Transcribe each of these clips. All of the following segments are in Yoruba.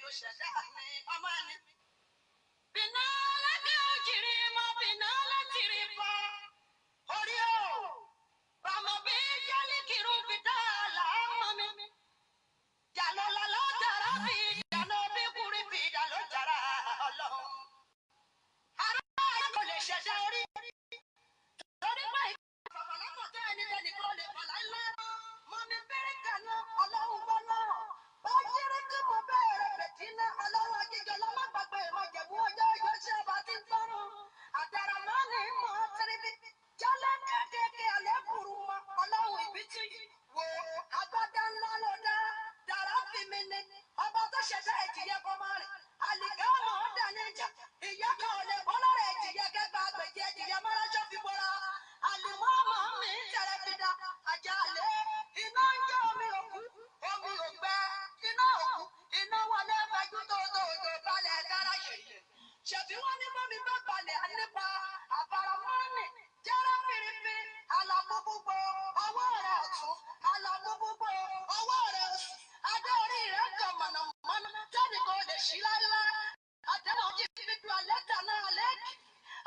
ló ṣẹ̀dá mi ọmọ ẹni. Bìnà lákẹ́ òjìrì mọ́ bìnà láti rí bọ́. Orí o, bàmọ̀ bí jálí kìrún fi dá àlàámọ́ mi. Jàlọ́ lọ́lọ́ jàrá bí jàlọ́ bí kúrí bí jàlọ́ jàrá ọlọ́run. Ará kò lè ṣẹ̀dá orí. Torí pé ìfọ̀fọ̀lọ́kọ̀ tẹ́ ẹni lẹ́ni kò lè fọ̀ láíláí. Mọ mi bẹ̀rẹ̀ kàná ọlọ́run gbọ́nà. Bá jírí kí mo bẹ̀rẹ̀ bẹ̀tí ná ọlọ́run ajíjọ lọ́mọ gbàgbé ìmọ̀jẹ̀mú ọjọ́ ìjọ ṣe bá ti ń sọ̀rọ̀. Àtàrà máa ní mọ̀ ọ́ tẹ́lẹ̀ bí. Jálẹ̀ kéékèèké alẹ́ kúrú mọ́ ọlọ́run ìbítí. Wo agbádá ńlá ló dá. Dàrá fi mi ní. Ọba tó ṣẹ̀dá ìjìyẹ kọ́ máa rìn. Àlìká mọ̀ ọ́ dà ní ìjà. Ìyá kan ò lè bọ́ lọ́rẹ̀ ìjìyẹ kẹgbà àgbèjì ìjìyẹ mọ́rájọ́ fi bọ́ra. Àlùmọ́ ọmọ mi tẹ̀rẹ̀ fi dá. Àjàlẹ̀ iná ń jẹ́ omi òkú. Omi ògbẹ́ iná òkú. Iná wọlé fẹjú tó balẹ̀ kára ṣèyẹ. Ṣèbí wọ́n ní bọ́mi bá balẹ̀ nípa àbàràmọ́nì. Jẹ́rẹ́ fìrìfì àlàmú gbogbo ọwọ́ rẹ̀ ọ̀tún. Àlàmú gbogbo ọwọ́ rẹ̀ òsì. Adé orí rẹ̀ kan mọ̀nàmọ́ná. Tẹ́nì kò lè ṣí láíláí. Àdéhùn ojú fífi alẹ́ dáná alẹ́ kì.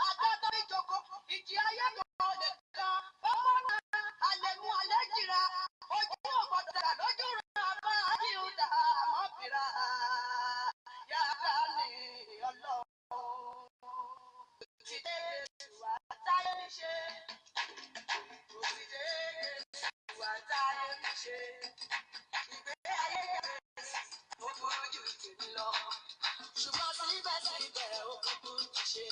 Àgbàdo ìjòkó ìjì ayé kan lè kan. Bọ́bọ́ náà àlẹ́mú alẹ́ jìra. Ojú ọ̀gbọ̀dọ̀ lójú rẹ̀ àbá àdìhùdà àmọ́ bìrà. Yàrá ni ọlọ́run. Ti dé ìwà táyé mi ṣe. Ti dé ìwà táyé mi ṣe. Ìgbé ayé yẹn ó burú jù tèmi lọ. Ṣùgbọ́n síbẹ̀síbẹ̀ ó kúkú ti ṣe.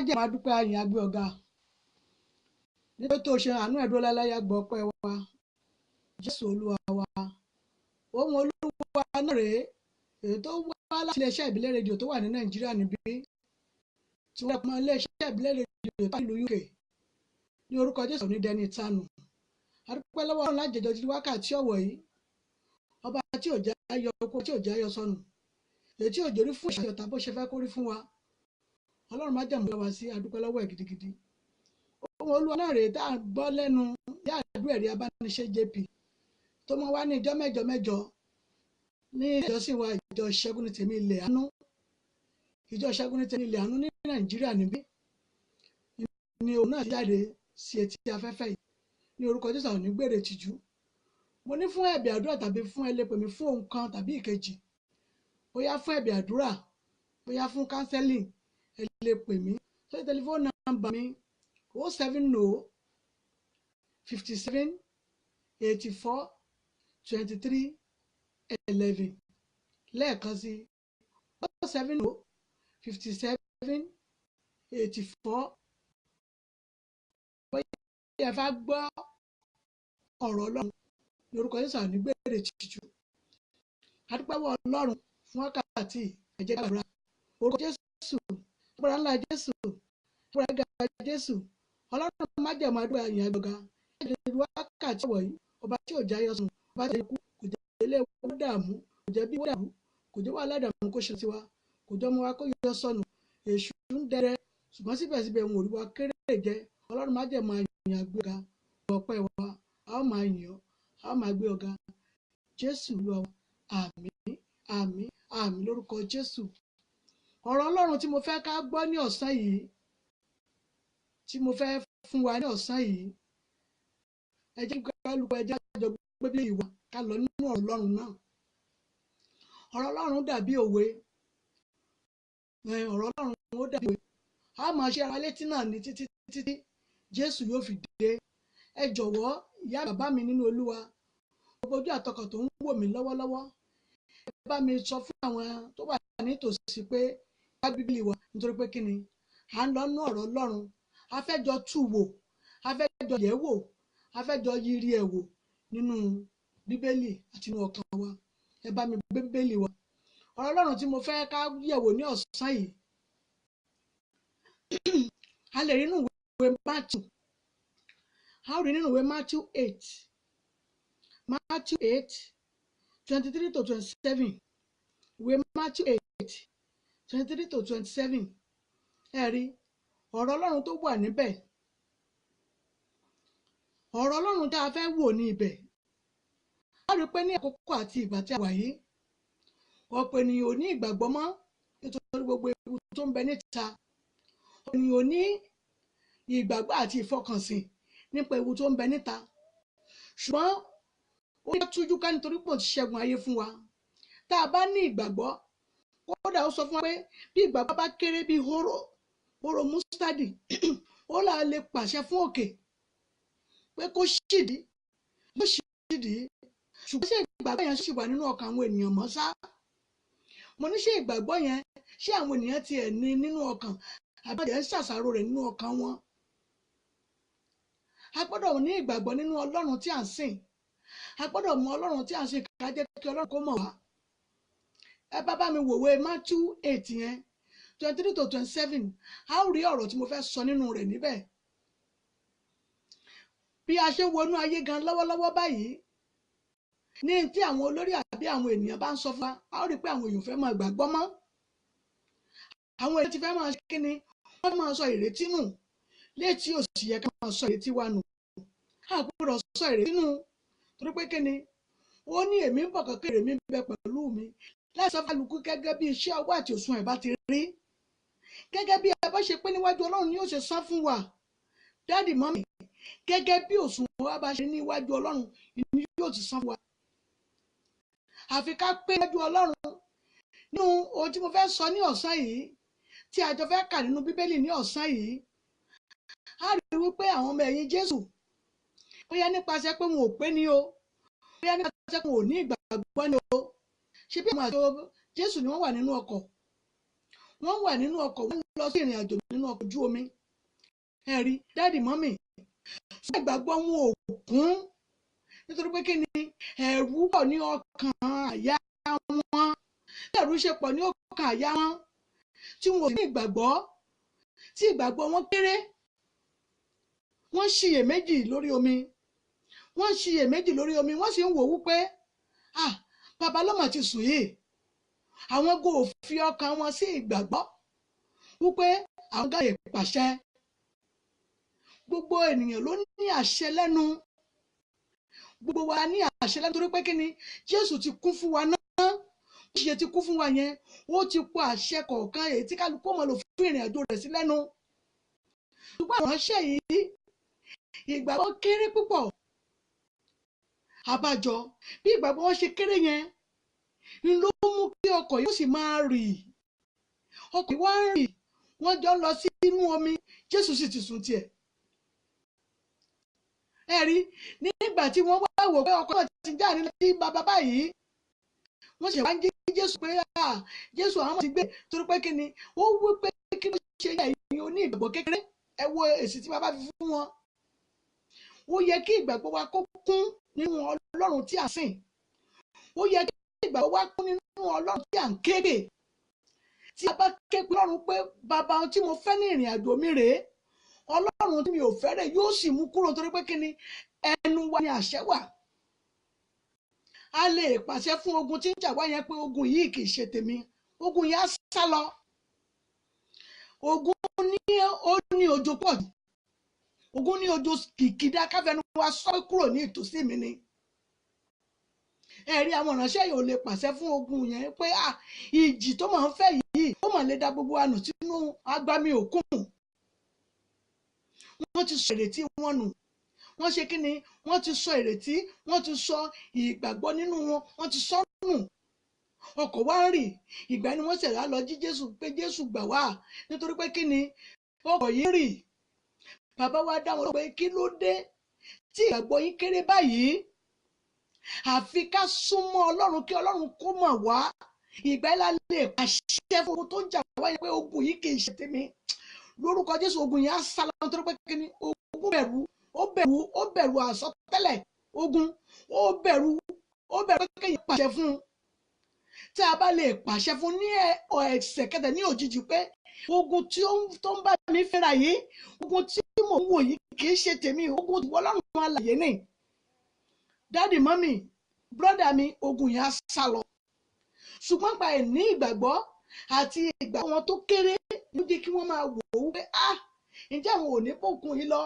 jẹ́ máa dúpẹ́ àyìn agbé ọ̀gá nítorí tó ṣe àánú ẹ̀dúró láláyà gbọ́ ọpẹ́ wa Jésù Olúwa wa. Ohun Olúwa náà rèé èyí tó wá láti iléeṣẹ́ ìbílẹ̀ rédíò tó wà ní Nàìjíríà níbí tí wọ́n pọn iléeṣẹ́ ìbílẹ̀ rédíò tó wà nílùú UK ní orúkọ Jésù ní dẹni ìtanù. A dúpẹ́ lọ́wọ́ Ọlọ́run lájẹjọ ti wákàtí ọ̀wọ̀ yìí ọba tí ò jẹ́ ayọ̀ oko tí ò jẹ́ ayọ̀ sọnù èyí tí ò jórí fún ìṣàyọ̀tà bó ṣe fẹ́ kórí fún wa Ọlọ́run má jẹ̀mú wa sí adúpẹ́ lọ́wọ́ ẹ̀ gidigidi. Ohun Olúwa náà rèé tá à ń gbọ́ lẹ́nu yá àdúrà ẹ̀rí abániṣe JP tó mọ wá ní ìjọ mẹ́jọ mẹ́jọ ní ìjọsìn wa ìjọ Ṣẹ́gun ní tèmi ilẹ̀ àánú ìjọ Ṣẹ́gun ní tèmi ilẹ̀ àánú ní Nàìjíríà níbí ni òun náà ti jáde sí etí afẹ́fẹ́ yìí ní orúkọ Jésù àwọn onígbèrè tìjú. Mo ní fún ẹ̀bẹ̀ àdúrà tàbí fún ẹlẹ́pẹ̀ mi fún ohun kan tàbí ìkejì bóyá fún ẹ̀bẹ̀ àdúrà bóyá fún counseling ẹ lè pè mí sórí tẹlifóònù nọ́mbà mi 070 57 84 23 11 lẹ́ẹ̀kan sí 070 57 84 bóyá ẹ fẹ́ gbọ́ ọ̀rọ̀ Ọlọ́run lórúkọ Jésù ànígbèrè tìjú. Adúpẹ́wọ̀ Ọlọ́run fún wákàtí ẹ̀jẹ̀ gbàdúrà orúkọ Jésù agbára ńlá Jésù agbára ga Jésù Ọlọ́run má jẹ́ máa dúró àyìn àgbọ̀gá ẹ̀jẹ̀ wákàtí ọ̀wọ̀ yìí ọba tí ò jẹ́ ayọ̀ sùn ọba tí ò kú kò jẹ́ ilé owó dààmú kò jẹ́ bí owó dààmú kò jẹ́ wàhálà dààmú kó ṣe tiwa kò jẹ́ ọmọ wa kó yọ sọnù èṣù ń dẹrẹ ṣùgbọ́n síbẹ̀síbẹ̀ ń wòlúwa kéré jẹ́ Ọlọ́run má jẹ́ máa yìn àgbéga ọpẹ́ wa a ó máa yìn ọ́ a ó máa gbé ọ̀gá Jésù Olúwa wa àmín àmín àmín lórúkọ Jésù. Ọ̀rọ̀ Ọlọ́run tí mo fẹ́ ká gbọ́ ní ọ̀sán yìí tí mo fẹ́ fún wa ní ọ̀sán yìí ẹ jẹ́ kálukú ẹ jẹ́ àjọ gbé bí ìwà ká lọ nínú ọ̀rọ̀ Ọlọ́run náà. Ọ̀rọ̀ Ọlọ́run dàbí òwe ọ̀rọ̀ Ọlọ́run ó dàbí òwe a máa ṣe ara létí náà ní títí títí Jésù yóò fi dé. Ẹ jọ̀wọ́ ìyá bàbá mi nínú Olúwa gbogbo ojú àtọkọ̀ tó ń wò mí lọ́wọ́lọ́wọ́ ẹ bá mi sọ fún àwọn tó wà nítòsí pé ká Bíbélì wa nítorí pé kí ni à ń lọ nú ọ̀rọ̀ Ọlọ́run a fẹ́ jọ tú wò a fẹ́ jọ yẹ̀ wò a fẹ́ jọ yiri ẹ̀ wò nínú Bíbélì àti nínú ọkàn wa ẹ bá mi gbé Bíbélì wa. Ọ̀rọ̀ Ọlọ́run tí mo fẹ́ ká yẹ̀ wò ní ọ̀sán yìí a lè rí nínú ìwé Matthew a ó rí nínú ìwé Matthew 8 23 to 27 ìwé Matthew 8 23 to 27 ẹ rí ọ̀rọ̀ Ọlọ́run tó wà níbẹ̀ ọ̀rọ̀ Ọlọ́run tá a fẹ́ wò ní ibẹ̀ a rí pé ní àkókò àti ìgbà tí a wà yìí ọ̀pọ̀ ènìyàn ò ní ìgbàgbọ́ mọ́ nítorí gbogbo ewu tó ń bẹ níta ọ̀pọ̀ ènìyàn ò ní ìgbàgbọ́ àti ìfọkànsìn nípa ewu tó ń bẹ níta ṣùgbọ́n ó yẹ tújú ká nítorí pò ti ṣẹ́gun ayé fún wa tá a bá ní ìgbàgbọ́ kódà ó sọ fún wa pé bí ìgbàgbọ́ bá kéré bí hóró mustadi ó là lè pàṣẹ fún òkè pé kó ṣídìí ṣùgbọ́n ṣé ìgbàgbọ́ yẹn ṣì wà nínú ọkàn àwọn ènìyàn mọ́ ṣá mo ní ṣé ìgbàgbọ́ yẹn ṣé àwọn ènìyàn tiẹ̀ ní nínú ọkàn àbí ẹ̀ ń ṣàṣàrò rẹ̀ nínú ọkàn wọn. A gbọ́dọ̀ ní ìgbàgbọ́ nínú Ọlọ́run tí à ń sìn a gbọ́dọ̀ mọ Ọlọ́run tí à ń sìn ká jẹ́ kí Ọlọ́run kó mọ̀ wá. Ẹ bá mi wòwe Matthew 8 yẹn 23 to 27 a ó rí ọ̀rọ̀ tí mo fẹ́ sọ nínú rẹ̀ níbẹ̀. Bí a ṣe ń wọnú ayé gan lọ́wọ́lọ́wọ́ báyìí ní tí àwọn olórí àbí àwọn ènìyàn bá ń sọ fún wa a ó rí pé àwọn èèyàn fẹ́ máa gbàgbọ́ mọ́ àwọn èèyàn ti fẹ́ máa ṣe kíni wọ́n fẹ́ máa sọ ìrètí nù létí òsì yẹ ká máa sọ ìrètí wa nù a gbọ́dọ̀ sọ ìrètí nù torí pé kíni ó ní èmi ń bọ̀ kankan èrè mi ń bẹ pẹ̀lú mi láti sọ fálukú gẹ́gẹ́ bí iṣẹ́ ọwọ́ àti òṣùwọ̀n ẹ̀ bá ti rí gẹ́gẹ́ bí ẹ bá ṣe pé níwájú Ọlọ́run ni yóò ṣe san fún wa dáàdì mọ́mì gẹ́gẹ́ bí òṣùwọ̀n wa bá ṣe níwájú Ọlọ́run ni yóò ti san fún wa. Àfi ká pé níwájú Ọlọ́run nínú ohun tí mo fẹ́ sọ ní ọ̀sán yìí tí a jọ fẹ́ kà nínú Bíbélì ní ọ̀sán yìí a rí wípé àwọn ọmọ ẹ̀yìn Jésù bóyá nípasẹ̀ pé wọn ò pé ní o bóyá nípasẹ̀ pé wọn ò ní ìgbàgbọ́ ní o ṣé bí àwọn àjọ Jésù ni wọ́n wà nínú ọkọ̀ wọ́n wà nínú ọkọ̀ wọ́n lọ sí ìrìn àjò nínú ọkọ̀ ojú omi. Ẹ̀rí dáàdì mọ́mì fún ìgbàgbọ́ wọn ò kún nítorí pé kí ni ẹ̀rù pọ̀ ní ọkàn àyà wọn, ẹ̀rù ṣe pọ̀ ní ọkàn àyà wọn tí wọn ò ní ìgbàgbọ́, tí ìgbàgbọ́ wọn kéré. Wọ́n ṣiyèméjì lórí omi, wọ́n ṣiyèméjì lórí omi, wọ́n sì ń wò wípé bàbá ló mà ti sùn yìí. Àwọn kò fi ọkàn wọn sí ìgbàgbọ́ wípé àwọn gáyè pàṣẹ. Gbogbo ènìyàn ló ní àṣẹ lẹ́nu, gbogbo wa ní àṣẹ lẹ́nu torí pé kí ni Jésù ti kú fún wa náà, ó ṣe ti kú fún wa yẹn, ó ti pọ̀ àṣẹ kọ̀ọ̀kan èyí tí kálukú mọ̀ lò fún ìrìn àjò rẹ̀ sí lẹ́nu. Ṣùgbọ́n àwọn àṣẹ yìí ìgbàgbọ́ kéré púpọ̀. Àbájọ bí ìgbàgbọ́ wọn ṣe kéré yẹn ni ló mú kí ọkọ̀ yóò sì máa rì. Ọkọ̀ yìí wá ń rì, wọ́n jọ lọ sí inú omi, Jésù sì ti sùn tiẹ̀. Ẹ̀rí nígbà tí wọ́n wá wò pé ọkọ̀ náà ti já nílẹ̀ tí bàbá báyìí, wọ́n ṣe wá ń jí Jésù pé Jésù àwọn ti gbé torí pé kí ni ó wí pé kí ló ṣe yẹ ìyẹn oní ìgbàgbọ́ kékeré. Ẹ wo èsì tí bàbá fi fún wọn. Ó yẹ kí ìgbàgbọ́ wa kó kún nínú Ọlọ́run tí a sìn. Ó yẹ kí ìgbàgbọ́ wa kún nínú Ọlọ́run tí a ń kéde. Tí a bá ké pe Ọlọ́run pé bàbá ohun tí mo fẹ́ ní ìrìn àjò mi rèé, Ọlọ́run tí mi ò fẹ́ rẹ̀ yóò sì mú kúrò torí pé kí ni ẹnu wa ni àṣẹ wà. A lè pàṣẹ fún ogun tí ń jà wá yẹn pé ogun yìí kì í ṣe tèmi, ogun yẹn á sá lọ. Ogun ní ojo pọ̀ jù, ogun ní ojo kìkìdá káfẹ́nu wa sọ kúrò ní ìtòsí mi ni. Ẹ̀rí àwọn ìránṣẹ́ yìí ò lè pàṣẹ fún ogun yẹn pé ìjì tó máa ń fẹ́ yìí ó máa lè da gbogbo wa nù sínú agbami òkun. Wọ́n ti sọ ìrètí wọn nù, wọ́n ṣe kí ni wọ́n ti sọ ìrètí, wọ́n ti sọ ìgbàgbọ́ nínú wọn, wọ́n ti sọ nù. Ọkọ̀ wá ń rì, ìgbà ni wọ́n ṣẹ̀dá lọ jí Jésù pé Jésù gbà wá nítorí pé kí ni ọkọ̀ yìí rì. Bàbá wa dá wọn lọ pé kí ló dé tí ìgbàgbọ́ yín kéré báyìí? Àfi ká súnmọ́ Ọlọ́run kí Ọlọ́run kó mọ̀ wá. Ìgbà yẹn la lè pàṣẹ fún ogun tó ń jà wá yẹn pé ogun yìí kì í ṣe tèmi. Lórúkọ Jésù ogun yẹn á sá lọ nítorí pé kí ni ogun bẹ̀rù àsọtẹ́lẹ̀ ogun, ó bẹ̀rù pé kéèyàn pàṣẹ fún un. Tí a bá lè pàṣẹ fún ní ẹsẹ̀ kẹtẹ ní òjijì pé ogun tó ń bá mi fẹ́ra yìí, ogun tí mò ń wò yìí kì í ṣe tèmi, ogun tí Ọlọ́run alààyè ni. Dáàdì mọ́mì brọ́dà mi ogun yẹn á sá lọ. Ṣùgbọ́n pa ẹ̀ ní ìgbàgbọ́ àti ìgbà wọn tó kéré ló jẹ́ kí wọ́n máa wò ó pé ǹjẹ́ àwọn ò ní bókun yìí lọ,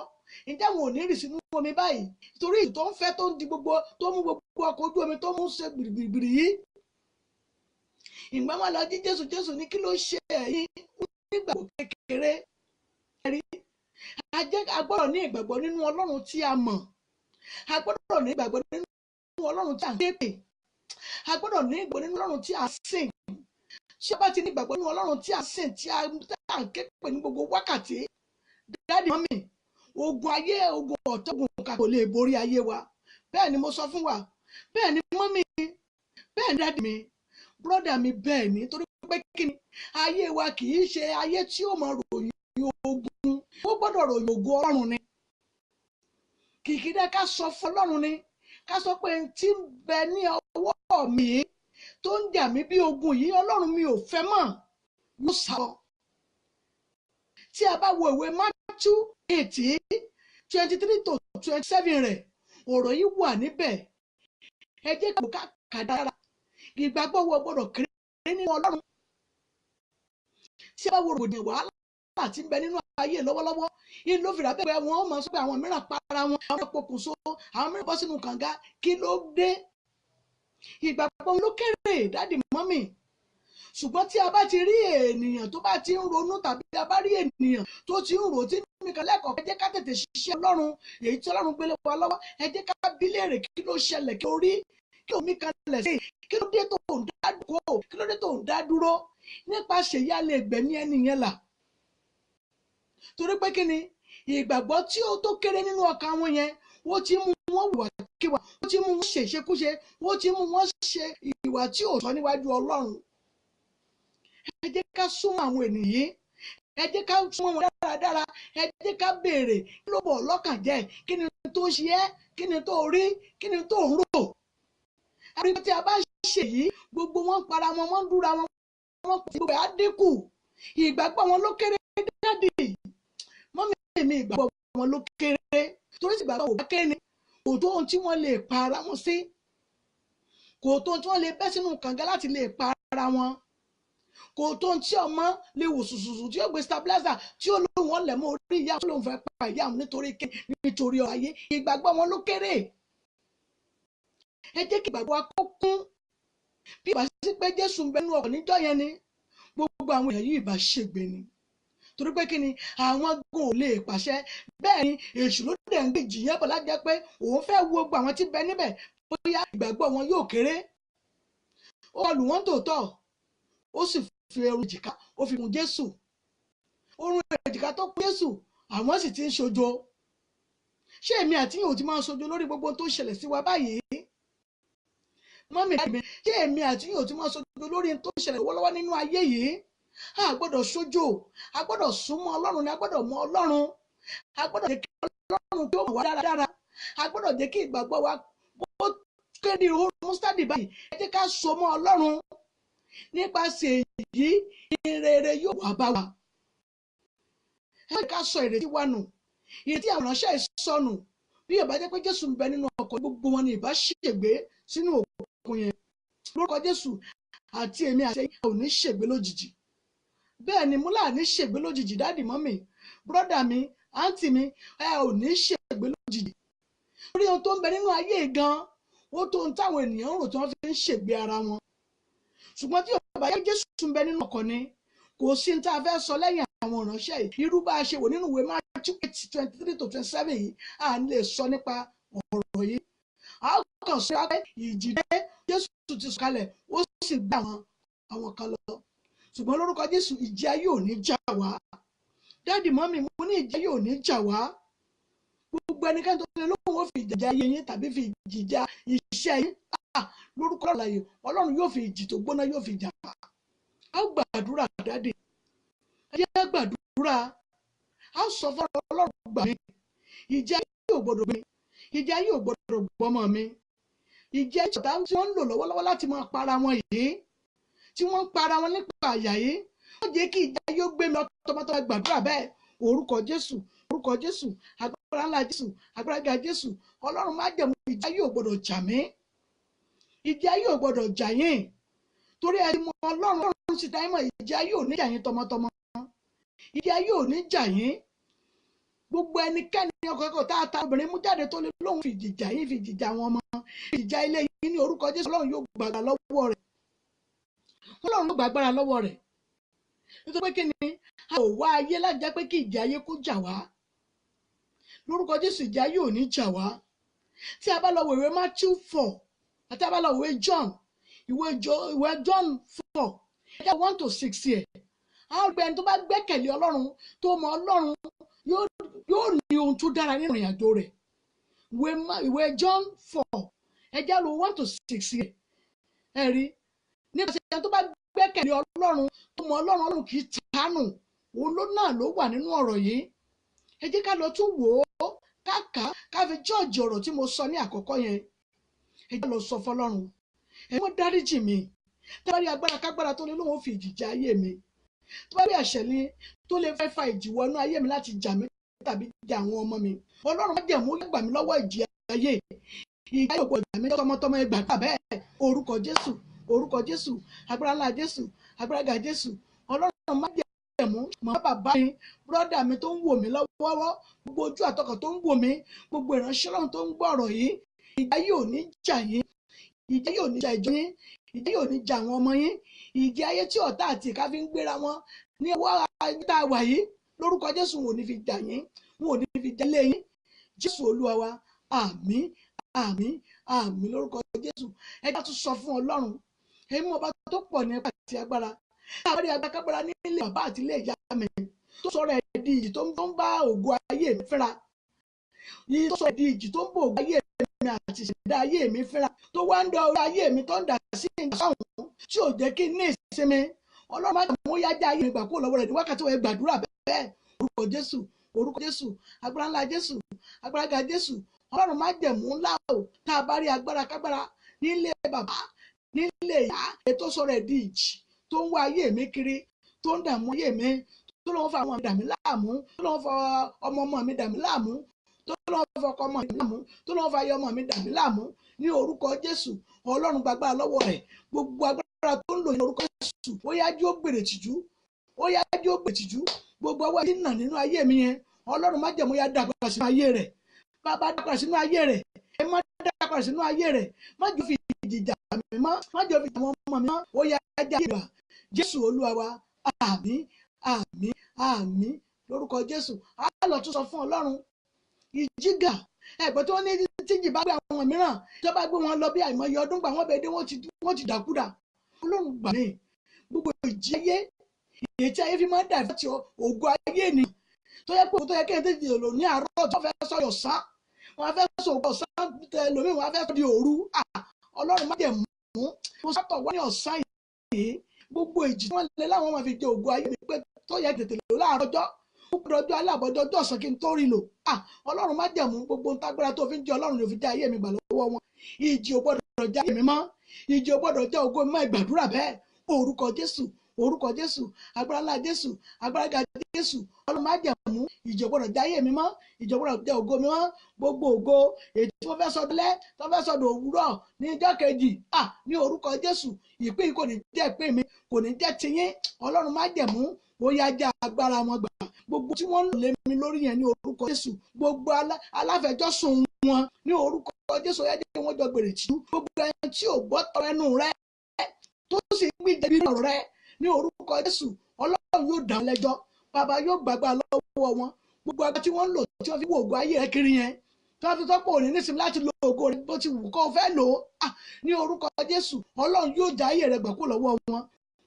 ǹjẹ́ àwọn ò ní rì sínú omi báyìí torí ìtò ń fẹ́ tó ń di gbogbo tó mú gbogbo ọkọ̀ ojú omi tó mú ṣe gbìrìgbìrì yìí. Ìgbà wọn lọ jí Jésù ní kí ló ṣe ẹ̀yin nígbàgbọ́ kékeré. Ẹ̀rí a gbọ́dọ̀ ní ìgbàgbọ́ nínú Ọlọ́run tí a mọ̀, a gbọ́dọ̀ ní ìgbàgbọ́ nínú Ọlọ́run tí a ń képe, a gbọ́dọ̀ ní ìgbàgbọ́ nínú Ọlọ́run tí a sìn. Tí a bá ti ní ìgbàgbọ́ nínú Ọlọ́run tí a sìn tí a ń képe ní gbogbo wákàtí, dáàdì mọ́mì ogun ayé ogun ọ̀tọ́gun kà kò lè borí ayé wa. Bẹ́ẹ̀ ni mo sọ fún wa, bẹ́ẹ̀ ni mọ́mì, bẹ́ẹ̀ ni dáàdì mi, brọ́dà mi, bẹ́ẹ̀ ni torí pé kí ni ayé wa kì í ṣe ayé tí ó máa ròyìn ogun, ó gbọ́dọ̀ ròyìn ògo Ọlọ́run ni. Kìkìdá ká sọ fún Ọlọ́run ni, ká sọ pé tí ń bẹ ní ọwọ́ mi tó ń jà mí bí ogun yìí Ọlọ́run mi ò fẹ́ mọ̀ yóò sá lọ. Tí a bá wo ìwé Matthew 18:23-27 rẹ̀, ọ̀rọ̀ yìí wà níbẹ̀. Ẹ jẹ́ ká kà dára. Ìgbàgbọ́ wo gbọ́dọ̀ kéré nínú Ọlọ́run. Tí a bá wo rògbòdìyàn wàhálà tí ń bẹ nínú ayé lọ́wọ́lọ́wọ́, yìí ló fìdá bẹ́ẹ̀ wọ́n mọ̀ sọ pé àwọn mìíràn para wọn, àwọn pokùnso, àwọn mìíràn bọ́ sínú kànga, kí ló dé? Ìgbàgbọ́ ló kéré dáàdì mọ́mì. Ṣùgbọ́n tí a bá ti rí ènìyàn tó bá ti ń ronú tàbí a bá rí ènìyàn tó ti ń rò tí mímí kan lẹ́kọ̀ọ́, ẹ jẹ́ ká tètè ṣiṣẹ́ Ọlọ́run èyí tí Ọlọ́run gbélé wa lọ́wọ́. Ẹ jẹ́ ká bi léèrè kí ló ṣẹlẹ̀, kí o rí, kí omi kan lẹ̀ sí, kí ló dé tó ń dá dúró, kí ló dé tó ń dá dúró. Nípasẹ̀ yá lè gbẹ̀mí ẹni yẹn là. Torí pé kí ni ìgbàgbọ́ tí ó tó kéré nínú ọkàn wọn yẹn, ó ti mú wọn wà kíwà, ó ti mú wọn ṣèṣekúṣe, ó ti mú wọn ṣe ìwà tí ò tọ́ níwájú Ọlọ́run. ẹ jẹ́ ká súnmọ́ àwọn ènìyàn yìí, ẹ jẹ́ ká súnmọ́ wọn dáradára, ẹ jẹ́ ká béèrè kí ló bọ̀ lọ́kàn jẹ́, kí ni tó ṣe ẹ́, kí ni tó rí, kí ni tó ń rò. àríwá tí a bá ṣe yìí, gbogbo wọn para wọn, wọ́n dúra wọn, wọ́n pè gbogbo á dínkù. Ìgbàgbọ́ wọn ló kéré dádì, mọ́mí mi ìgbàgbọ́ wọn ló kéré, torí ìgbàgbọ́ ò bá kéré ni kò tó ohun tí wọ́n lè pa ara wọn sí, kò tó ohun tí wọ́n lè bẹ́ sínú kànga láti lè pa ara wọn, kò tó ohun tí ọmọ lè wò sùsùsù tí ó gbé stabilizer tí ó lóun wọn lẹ̀ mọ́ orí ìyá tó lóun fẹ́ pa ìyá òun nítorí ayé. Ìgbàgbọ́ wọn ló kéré. Ẹ jẹ́ kí ìgbàgbọ́ wa kó kún. Bí ìbá sí pé Jésù ń bẹ nínú ọkọ̀ níjọ́ yẹn ni, gbogbo àwọn èèyàn yìí ìbá ṣègbè ni, torí pé kí ni àwọn gan ò lè pàṣẹ. Bẹ́ẹ̀ ni èṣù ló dẹ̀ ń gbé ìjìyàn bọ̀ láti jẹ́ pé òun fẹ́ wo gbogbo àwọn tí bẹ níbẹ̀ bóyá ìgbàgbọ́ wọn yóò kéré. Ó lù wọ́n tòótọ́, ó sì fi orun èjìká ó fi kún Jésù. Orun èjìká tó kún Jésù, àwọn sì ti ń ṣojo. Ṣé èmi àti yín ò ti máa ṣojo lórí gbogbo tó ṣẹlẹ̀ sí wa báyìí? Mọ́mí mi, ṣé èmi àti yín ò ti máa ṣojo lórí tó ṣẹlẹ̀ lọ́wọ́lọ́wọ́ nínú ayé yìí? A gbọ́dọ̀ ṣojo, a gbọ́dọ̀ súnmọ́ Ọlọ́run ni, a gbọ́dọ̀ mọ Ọlọ́run, a gbọ́dọ̀ jẹ́ kí Ọlọ́run kí ó mọ̀ wá dáradára, a gbọ́dọ̀ jẹ́ kí ìgbàgbọ́ wa bó kéde ìhóró mustadi báyìí. Ẹ jẹ́ ká so mọ́ Ọlọ́run, nípasẹ̀ èyí ìrere yóò wá bá wa. Ẹ jẹ́ ká sọ ìrètí wa nù, ìrètí àwọn ìránṣẹ́ ìsọnù. Bí ó bá jẹ́ pé Jésù ń bẹ nínú ọkọ̀, gbogbo wọn ni ìbá ṣègbé sínú òkun yẹn. Lórúkọ Jésù, àti èmi àti ẹ̀yin ò ní ṣègbé lójijì. Bẹ́ẹ̀ ni múlà ní ṣègbé lójijì, dáàdì mọ́mì, bírọ́dà mi, àǹtí mi, ẹ ò ní ṣègbé lójijì. Orí ohun tó ń bẹ nínú ayé gan, ó tó ohun táwọn ènìyàn ń rò tí wọ́n fi ń ṣègbé ara wọn. Ṣùgbọ́n tí ó bá yẹ Jésù ń bẹ nínú ọkọ̀ ni, kò sí ní tá a fẹ́ sọ lẹ́yìn àwọn ìránṣẹ́ yìí. Irú bá a ṣe wò nínú ìwé Matthew 8:23-27 yìí, à ń lè sọ nípa ọ̀rọ̀ yìí. A kàn sọ pé ìjì dé, Jésù ti sọ̀kalẹ̀, ó sì gbé àwọn kan lọ. Ṣùgbọ́n lórúkọ Jésù, ìjì ayé ò ní jà wá. Dáàdì mọ́mì, mo ní ìjì ayé ò ní jà wá. Gbogbo ẹnikẹ́ni tó lè lóhùn ó fi ìjà ayé yín tàbí fi ìjì jà iṣẹ́ yín, lórúkọ Àlàyé Ọlọ́run yóò fi ìjì tó gbóná yóò fi jà wá. A ó gbàdúrà dáàdì, ẹ jẹ́ gbàdúrà, a ó sọ fún Ọlọ́run, gbà mí, ìjì ayé ò gbọdọ̀ gbé mi, ìjì ayé ò gbọdọ̀ gbọ́mọ mi, ìjì ayé ìṣọ̀tá tí wọ́n ń lò lọ́wọ́lọ́wọ́ láti máa para wọn yìí, tí wọ́n ń para wọn nípa àyà yìí, wọ́n jẹ́ kí ìjì ayé ó gbé mi tọmọtọmọ. Gbàdúrà bẹ́ẹ̀, orúkọ Jésù, orúkọ Jésù, agbára ńlá Jésù, agbára ga Jésù. Ọlọ́run má jẹ̀mú, ìjì ayé ò gbọdọ̀ jà mí, ìjì ayé ò gbọdọ̀ jà yín, torí ẹ mọ Ọlọ́run sì dáyé mọ̀, ìjì ayé ò ní jà yín tọmọtọmọ, ìjì ayé ò ní jà yín. Gbogbo ẹnikẹ́ni ọkọ̀ tá a ta obìnrin mú jáde tó lè lóhùn fi ìjìjà yín, fi ìjìjà àwọn ọmọ, ìjà ilé yín, ní orúkọ Jésù, Ọlọ́run yóò gbàgbà lọ́wọ́ rẹ̀, Ọlọ́run yóò gbàgbára lọ́wọ́ rẹ̀. Nítorí pé kí ni, a ò wá ayé láti jẹ́ pé kí ìjì ayé kó jà wá. Lórúkọ Jésù, ìjì ayé ò ní jà wá. Tí a bá lọ wo ìwé Matthew 4 àti a bá lọ wo ìwé John 4 ẹjẹ́ 1-6 yẹ, àwọn ọgbẹ́ ẹni tó bá gbẹ́kẹ̀lé Ọlọ́run, tó mọ Ọlọ́run, yóò ní ohun tó dára nínú ìrìn àjò rẹ̀. Ìwé John 4 ẹjẹ́ lo 1-6 yẹ, ẹ rí, nípa ẹni tó bá gbẹ́kẹ̀lé Ọlọ́run, tó mọ Ọlọ́run, Ọlọ́run kì í tánù, òun náà ló wà nínú ọ̀rọ̀ yìí. Ẹ jẹ́ ká lọ tún wò ó, ká fi jọ́ọ̀jì ọ̀rọ̀ tí mo sọ ní àkọ́kọ́ yẹn. Ẹ jẹ́ lọ sọ fọlọ́run, ẹ mọ́ dáríjì mi, tó bá rí agbára kágbára tó lè lóun fi ìjì jà ayé mi, tó bá rí ẹ̀ṣẹ̀ ni tó lè fẹ́ fa ìjì wọnú ayé mi láti jà mí tàbí jà àwọn ọmọ mi, Ọlọ́run má jẹ̀mú, gbà mí lọ́wọ́ ìjì ayé, ìjì ayé ò gbọdọ̀ jà mí tọmọtọmọ. Ẹ gbàdúrà bẹ́ẹ̀, orúkọ Jésù, orúkọ Jésù, agbára ńlá Jésù, agbára ga Jésù. Ọlọ́run má jẹ̀mú, mọ̀ bàbá mi, bírọ́dà mi tó ń wò mí lọ́wọ́wọ́, gbogbo ojú àtọkàn tó ń wò mí, gbogbo ìránṣẹ́ Ọlọ́run tó ń gbọ́ ọ̀rọ̀ yìí, ìjì ayé ò ní jà yín, ìjì ayé ò ní jà ìjọ yín, ìjì ayé ò ní jà àwọn ọmọ yín, ìjì ayé tí ọ̀tá àti ìka fi ń gbéra wọn ní ọwọ́ ayé tá a wà yìí, lórúkọ Jésù wọn ò ní fi jà yín, wọn ò ní fi jà lé yín. Jésù Olúwa wa, àmín, àmín, àmín lórúkọ Jésù. Ẹ jẹ́ tún sọ fún Ọlọ́run, èmi ọba tó pọ̀ ní ẹ̀pà àti agbára, àwọn agbára nílé bàbá àti ilé ìyá mi, tó sọ̀rọ̀ ẹ̀ di ìjì tó ń bá ògo ayé mi fínra, yìí tó sọ ẹ̀ di ìjì tó ń bá ògo ayé mi àti ìṣẹ̀dá ayé mi fínra, tó wá ń dọ orí ayé mi tó ń dà sí ìjà sáwọn tí ò jẹ́ kí n ní ìsinmi. Ọlọ́run má jẹ̀mú ó yá já ayé mi gbà kúrò lọ́wọ́ rẹ̀ ní wákàtí wọ́n gbàdúrà bẹ́ẹ̀ orúkọ Jésù agbára ńlá Jésù agbára ga Jésù. Ọlọ́run má jẹ̀mú ńlá o tá a bá rí agbára kágbára nílé bàbá nílé ìyá ètò sọ̀rọ̀ ẹ̀dí ìjì tó ń wá ayé mi kiri tó ń dààmú ayé mi tó lọ́wọ́ fa àwọn mi dàmí láàmú tó lọ́wọ́ fa ọmọ mi dàmí láàmú tó lọ́wọ́ fa ọkọ ọmọ mi láàmú tó lọ́wọ́ fa ayé ọmọ mi dàmí láàmú ní orúkọ Jésù. Ọlọ́run gbàgbára lọ́wọ́ rẹ̀ gbogbo agbára tó ń lò ní orúkọ Jésù ó yájú ó gbèrè tìjú ó yájú ó gbèrè tìjú gbogbo ọwọ́ tí ń nà nínú ayé mi yẹn Ọlọ́run má jẹ̀mú yá dàgbà sínú ayé rẹ̀ bàbá dàgbà sínú ayé rẹ̀ ẹ má dàgbà sínú ayé rẹ̀ má jọ fi ìjìjà mi mọ́ má jọ fi àwọn ọmọ mi mọ́ ó yá já ìgbà Jésù Olúwa wa àmín àmín àmín lórúkọ Jésù. A lọ tún sọ fún Ọlọ́run ìjìgà ẹ̀gbọ́n tí wọ́n ní tíjì bá gbé àwọn mìíràn tó bá gbé wọn lọ bí àìmọye ọdún gbà wọ́n bẹ̀ dé wọ́n ti dàkúdà. Ọlọ́run gbà mí gbogbo ìjì ayé èyí tí ayé fi máa ń dà láti ògo ayé ni tó yẹ pé òun tó yẹ kí ẹ tètè lò ní àárọ̀ tó fẹ́ sọ ọ̀sán wọn fẹ́ sọ ọ̀sán lómi wọn fẹ́ sọ di òru. Ọlọ́run má jẹ̀ mú wọn sọ́tọ̀ wọ́n ní ọ̀sán yìí gbogbo ìjì tí wọ́n lé láwọn máa fi jẹ ògo ayé mi pé tó yẹ tètè lò láàárọ̀ ọjọ́ ọjọ́ alábọ̀dọ̀ ọjọ́ ọ̀sán kí n tó rí lò. Ọlọ́run má jẹ̀ mú gbogbo tágbára tó fi ń jẹ Ọlọ́run ló fi jẹ ayé mi gbà lọ́wọ́ wọn. Ìjì ò gbọ́dọ̀ jẹ ayé mi mọ́ ìjì ò gbọ́dọ̀ jẹ ògo mi mọ́ ìgbàdúrà bẹ́ẹ̀ orúkọ Jésù orúkọ Jésù agbára ńlá Jésù agbára ga Jésù. Ọlọ́run má jẹ̀ mú ìjì ò gbọ́dọ̀ jẹ ayé mi mọ́ ìjì ò gbọ́dọ̀ jẹ ògo mi mọ́ gbogbo ògo èyí tí wọ́n fẹ́ sọdún lẹ́ tó fẹ́ sọdún òwúrọ̀ ní ọjọ́ kejì ní orúkọ Jésù ìpín kò ní jẹ́ ìpín mi kò ní jẹ́ tiyín. Ọlọ́run má jẹ̀ mú ó yá já agbára wọn gbà gbogbo tí wọ́n ń lò lé mi lórí yẹn ní orúkọ Jésù gbogbo aláfẹjọ́sùn wọn ní orúkọ Jésù ó yá jẹ́ wọ́n jọ gbèrè tìjú gbogbo ẹni tí ò gbọ́ tọrọ ẹnu rẹ tó sì ń gbìjẹ́ bí ọ̀rọ̀ rẹ ní orúkọ Jésù Ọlọ́run yóò dá wọn lẹ́jọ́ bàbá yóò gbàgbà lọ́wọ́ wọn gbogbo agbá tí wọ́n ń lò tí wọ́n fi wo ògo ayé rẹ kiri yẹn tí wọ́n fi tọ́pọ̀ òní nísìnyí láti lo ògo rẹ bó ti wù kó fẹ́ lò ó ní orúkọ Jésù Ọlọ́run yóò já ayé rẹ gbà kó lọ́wọ́ wọn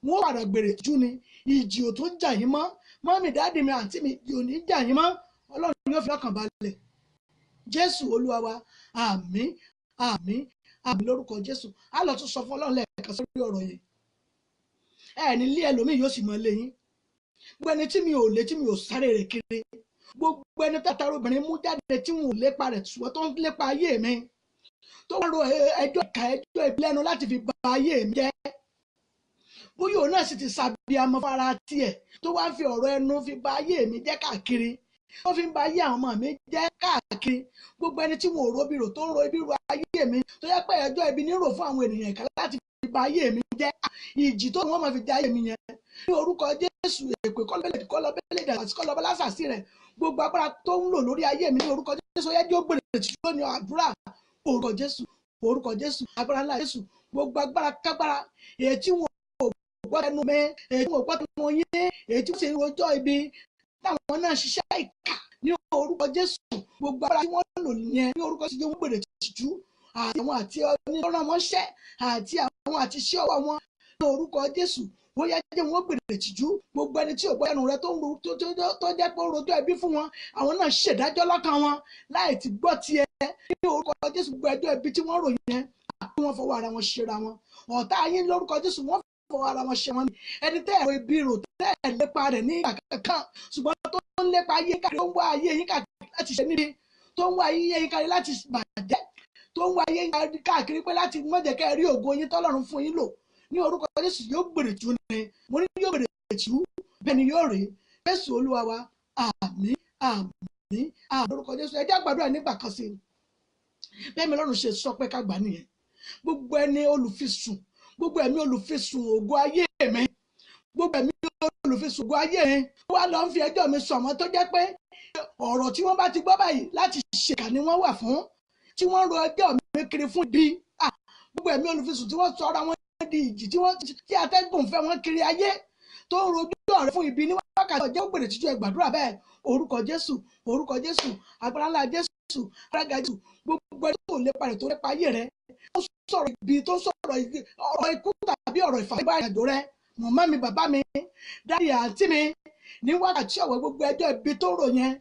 wọ́n padà gbèrè tìjú ni ìjì ò tún jà yín mọ́ mọ́mì dáàdì mi àǹtí mi ò ní jà yín mọ́ Ọlọ́run yóò fi ọkàn balẹ̀ Jésù Olúwa wa àmín àmín àmín lórúkọ Jésù. A lọ tún sọ fún Ọlọ́run lẹ́ẹ̀kan sórí ọ̀rọ̀ yẹn ẹ̀ ní ilé ẹlòmíì yóò sì mọ ilé yín gbogbo ẹni tí mi ò lé tí mi ò sáré rẹ̀ kiri gbogbo ẹni tàtàrà obìnrin mú jáde tí wọn ò lépa rẹ̀ ṣùgbọ́n tó ń lépa ayé mi tó wọ́n ro ẹjọ́ ìka ẹjọ́ ìlẹ́nu láti fi ba ayé mi jẹ́ bóyá òun náà sì ti sàbíamọ fara tiẹ̀ tó wá ń fi ọ̀rọ̀ ẹnu fi ba ayé mi jẹ́ káàkiri ó fi ń ba ayé àwọn ọmọ mi jẹ́ káàkiri gbogbo ẹni tí wọn ò robi rò tó ń ro ibi ro ayé mi tó yẹ pé ẹjọ́ ibi nírò fún àwọn ènìyàn ìkà láti fi ba ayé mi jẹ́ ìjì tó wọ́n máa fi jẹ́ ayé mi yẹn ní orúkọ Jésù èpè kọ́lọ́bẹ́lẹ̀ àti kọ́lọ́bẹ́lásàsí rẹ̀ gbogbo agbára tó ń lò lórí ayé mi ní orúkọ Jésù yẹ kí ó gbèrè tìjú lónìí àdúrà orúkọ Jésù agbára ńlá Jésù gbogbo agbára kágbára èyí tí wọn gbọ́ ẹnu mi èyí tí wọ́n gbọ́ ẹnu wọn yín èyí tí wọ́n sì ń rojọ́ ibi táwọn náà ṣiṣẹ́ ìkà ní orúkọ Jésù gbogbo agbára tí wọ́n lò yẹn ní orúkọ Jésù wọ́n gbèrè tìjú àwọn àti onírànmọ́ṣẹ́ àti àwọn àti iṣẹ́ ọwọ́ wọn ní orúkọ Jésù wọ́n yá jẹ́ wọ́n gbèrè tìjú gbogbo ẹni tí ò gbọ́ ẹnu rẹ tó jẹ́ pé ó rojọ́ ẹbí fún wọn àwọn náà ṣèdájọ́ lọ́kàn wọn láì ti gbọ́ tiẹ̀ ní orúkọ Jésù gbogbo ẹjọ́ ẹbí tí wọ́n ròyìn yẹn àti wọ́n fọwọ́ ara wọn ṣera wọn ọ̀tá yín lórúkọ Jésù wọ́n fọwọ́ ara wọn ṣe wọn ni ẹni tẹ́ ẹ̀rọ ibi rò tẹ́ ẹ̀ lépa rẹ̀ ní ìgbà kankan ṣùgbọ́n tó ń lépa ayé yín káàkiri tó ń wá ayé yín káàkiri láti ṣe níbi tó ń wá ayé yín káàkiri láti bàjẹ́ tó ń wá ayé yín káàkiri pé láti mọ̀jẹ̀ kẹ́ rí ògo yín tọ́lọ́run fún yín lò ní orúkọ Jésù yóò gbèrè tìjú ni mo ní yóò gbèrè tìjú bẹ́ẹ̀ ni yóò rí Jésù Olúwa wa àmín àmín lórúkọ Jésù ẹ jẹ́ gbàdúrà nígbà kan sí bẹ́ẹ̀ mi lọ́run ṣe sọ pé ká gbà nìyẹn gbogbo ẹni olùfisùn gbogbo ẹ̀mí olùfisùn ògo ayé mi gbogbo ẹ̀mí olùfisùn ògo ayé mi wá lọ ń fi ẹjọ́ mi sọ wọ́n tó jẹ́ pé ọ̀rọ̀ tí wọ́n bá ti gbọ́ báyìí láti ṣèkà ni wọ́n wà fún tí wọ́n ro ẹjọ́ mi kiri fún ibi gbogbo ẹ̀mí olùfisùn tí wọ́n sọ ara wọn di ìjì tí atẹ́gùn fẹ́ wọn kiri ayé tó ń rojú ọ̀rẹ́ fún ibi ní wákàtí ọjọ́ gbèrè tìjú ẹ gbàdúrà bẹ́ẹ̀ orúkọ Jésù agbára ńlá Jésù arága Jésù gbogbo ẹni tó lépa rẹ̀ tó lépa ayé rẹ̀ tó sọ̀rọ̀ ibi tó sọ̀rọ̀ ọ̀rọ̀ ikú tàbí ọ̀rọ̀ ìfàgbà ìrìnàjò rẹ̀ màmá mi bàbá mi dáàdì àǹtí mi ní wákàtí ọ̀wẹ́ gbogbo ẹjọ́ ibi tó rò yẹn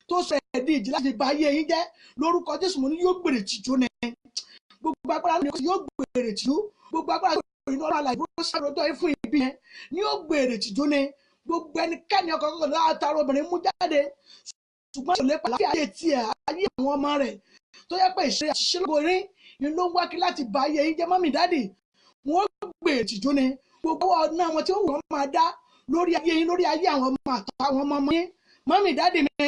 tó sọ ẹ̀dí ìjì láti ba ayé yín jẹ́ lórúkọ Jésù mo ní yóò gbèrè tìjú ni gbogbo agbára ni yóò gbèrè tìjú gbogbo agbára inú ọ̀rọ̀ àlàyé bó ṣàròjọ yìí fún ibi yẹn ni ó gbèrè tìjú ni gbogbo ẹnikẹ́ni ọkọ̀ kọ̀ọ̀kan látara obìnrin mú jáde ṣùgbọ́n kò lè pàlà fi ayé tiẹ̀ ayé àwọn ọmọ rẹ̀ tó yẹ pé ìṣe àṣìṣe lórí ni ló ń wákí láti bá ayé yín jẹ́ mọ́mì dádì wọ́n gbèrè tìjú ni gbogbo ọ̀nà àwọn tí ó wù wọ́n máa dá lórí ayé yín lórí ayé àwọn ọmọ àtàwọn ọmọ yín mọ́mì dádì mi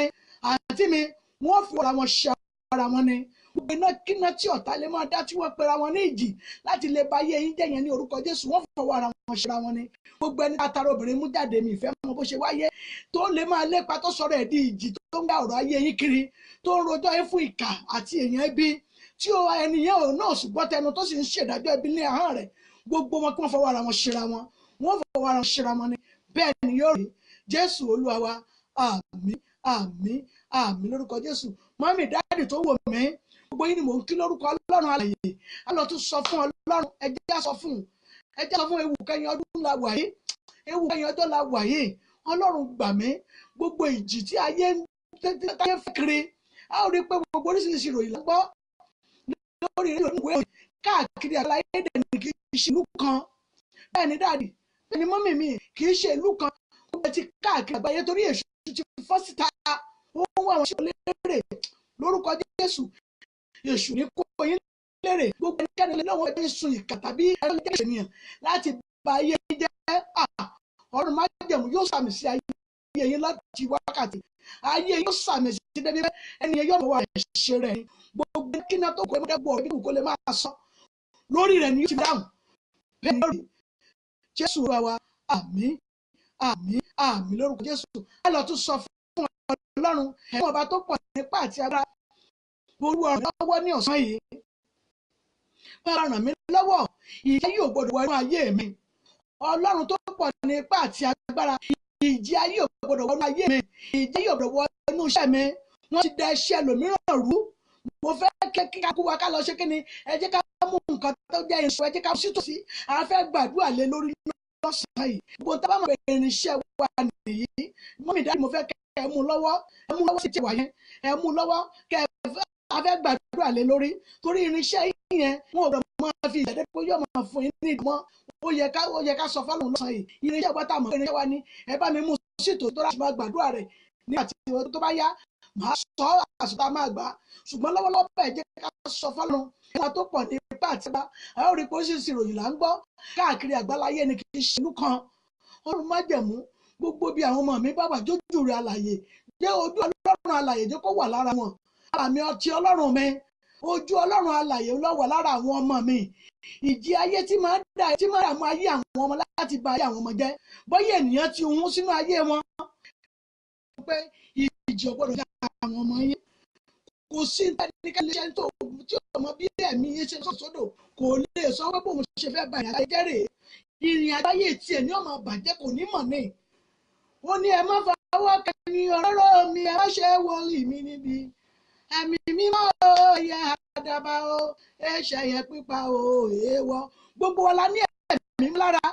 àǹtí mi wọ́n fi ọ̀rọ̀ wọn ṣe ara wọn ni gbogbo iná kíná tí ọ̀tá lè máa dá tí wọ́n pera wọn ní ìjì láti lè ba ayé yín jẹ́ yẹn ní orúkọ Jésù wọ́n fọwọ́ ara wọn ṣe ara wọn ni gbogbo ẹni látara obìnrin mú jáde mi ìfẹ́ mọ bó ṣe wáyé tó lè máa lépa tó sọ̀rọ̀ ẹ̀ di ìjì tó ń gba ọ̀rọ̀ ayé yín kiri tó ń rojọ́ yín fún ìkà àti èèyàn ẹbí tí ẹnìyàn ò náà ṣùgbọ́n tẹnu tó sì ń ṣèdájọ́ ẹbí ní ahọ́n rẹ̀ gbogbo wọn kí wọ́n fọwọ́ ara wọn ṣera wọn wọ́n fọwọ́ ara wọn ṣera wọn ni bẹ́ẹ̀ ni yóò rí Jésù Olúwa wa àmín àmín àmín lórúkọ Jésù mọ́mì dáàdì tó wò mí gbogbo yín ni mò ń kí lórúkọ Ọlọ́run alààyè á lọ tún sọ fún Ọlọ́run ẹjẹ́ sọ fún ewu kẹyìn ọdún la wà yìí ewu kẹyìn ọjọ́ la wà yìí Ọlọ́run gbà mí gbogbo ìjì tí ayé ń tẹ́tẹ́ fẹ́ kiri á rí pé gbogbo oríṣiríṣi ìròyìn lọ́gbọ́ lórí ìwé káàkiri àgbáyé dẹ̀ ní kì í ṣe ìlú kan bẹ́ẹ̀ ni dáàdì bẹ́ẹ̀ ni mọ́mì mi kì í ṣe ìlú kan gbogbo ti káàkiri àgbáyé torí èṣù ti fọ́ síta ó ń wá àwọn ṣe lérè lórúkọ Jésù èṣù ní kó yín lérè gbogbo ẹnikẹ́ni lọ́wọ́ ẹgbẹ́ sun ìkà tàbí ẹlẹ́jẹ̀ ènìyàn láti ba ayé jẹ́ ọ̀run májẹ̀mú yóò sàmì sí ayé yín láti wákàtí ayé yóò sàmì sí débi pé ẹni yẹn yóò mọ̀ wá ẹ̀ṣẹ̀ rẹ̀ gbogbo kíná tó kọ́ ẹ̀mọ́dẹ́gbọ̀ ọ̀rẹ́ bí kò lè máa sọ lórí rẹ̀ ni yóò ti dáhùn bẹ́ẹ̀ ni lórí Jésù wa àmín àmín àmín lórúkọ Jésù á lọ tún sọ fún Ọlọ́run ẹ̀wọ̀n ọba tó pọ̀ nípa àti agbára olú ọ̀rọ̀ lọ́wọ́ ní ọ̀sán yìí bá ràn mí lọ́wọ́ ìjì ayé ò gbọdọ̀ wọ inú ayé mi Ọlọ́run tó pọ̀ ní ipá àti agbára ìjì ayé ò gbọdọ̀ wọ inú ayé mi ìjì ayé ò gbọdọ̀ wọ inú iṣẹ́ mi wọ́n ti da iṣẹ́ ẹlòmíràn rú mo fẹ́ kí kakú wa ká lọ ṣe kí ni ẹ jẹ́ ká mú nǹkan tó jẹ́ ìṣó ẹ jẹ́ ká sí tòsí a fẹ́ gbàdúrà lé lórí lọ́sàn-án yìí gbogbo tá a bá mọ̀ pé irinṣẹ́ wa nìyí mọ́mì dáàdì mo fẹ́ kẹ́ ẹ mú lọ́wọ́ sí ti wà yẹn ẹ mú lọ́wọ́ kẹ́ ẹ a fẹ́ gbàdúrà lé lórí torí irinṣẹ́ yẹn wọn ò gbọdọ̀ máa fi ìṣẹ̀dẹ́ pé yóò máa fún yín ní ìdánmọ́ ó yẹ ká sọ fọ́lọ́run lọ́sàn-án yìí irinṣẹ́ wa tá a mọ̀ pé irinṣẹ́ wa ní ẹ bá mi mú sí tòótọ́ láti máa gbàdúrà rẹ̀ nígbà tí tó bá yá màá sọ àsùtá máa gbà ṣùgbọ́n lọ́wọ́lọ́wọ́ bẹ́ẹ̀ jẹ́ ká sọ fọ́lọ́run ẹ̀ka tó pọ̀ ní ipá àti ẹ̀ka a ó rí pé ó sì sì ròyìn là ń gbọ́ káàkiri àgbáláyé ni kì í ṣe ìlú kan Ọlọ́run májẹ̀mú gbogbo bí àwọn ọmọ mi bá wà jójú rẹ̀ alàyè jẹ́ ojú Ọlọ́run alàyè jẹ́ kó wà lára wọn àmì ọtí Ọlọ́run mi ojú Ọlọ́run alàyè ló wà lára àwọn ọmọ mi ìjì ayé tí máa dààmú ayé àwọn ọmọ láti bà ayé àwọn ọmọ jẹ́ bóyá ènìyàn ti hun sínú ayé wọn pé ìjì ò gbọdọ̀ já àwọn ọmọ yẹn kò sí ẹnikẹ́ni iṣẹ́ tí ọmọ bí ẹ̀mí yẹn ṣe sọ́dọ̀ kò lè sọ pé bóun ṣe fẹ́ bá ìyá jẹ́ rèé ìrìn àgbáyé tiẹ̀ ní ọmọ bàjẹ́ kò ní mọ̀ ní ó ní ẹ má fọwọ́ kẹ́ni ọ̀rọ̀ mi ẹ má ṣe wọlé mi níbi ẹ̀mí mímọ́ ẹ̀yẹ àdàbà o ẹ̀ṣẹ̀ yẹ pípa o èèwọ̀ gbogbo wa la ní ẹ̀mí lára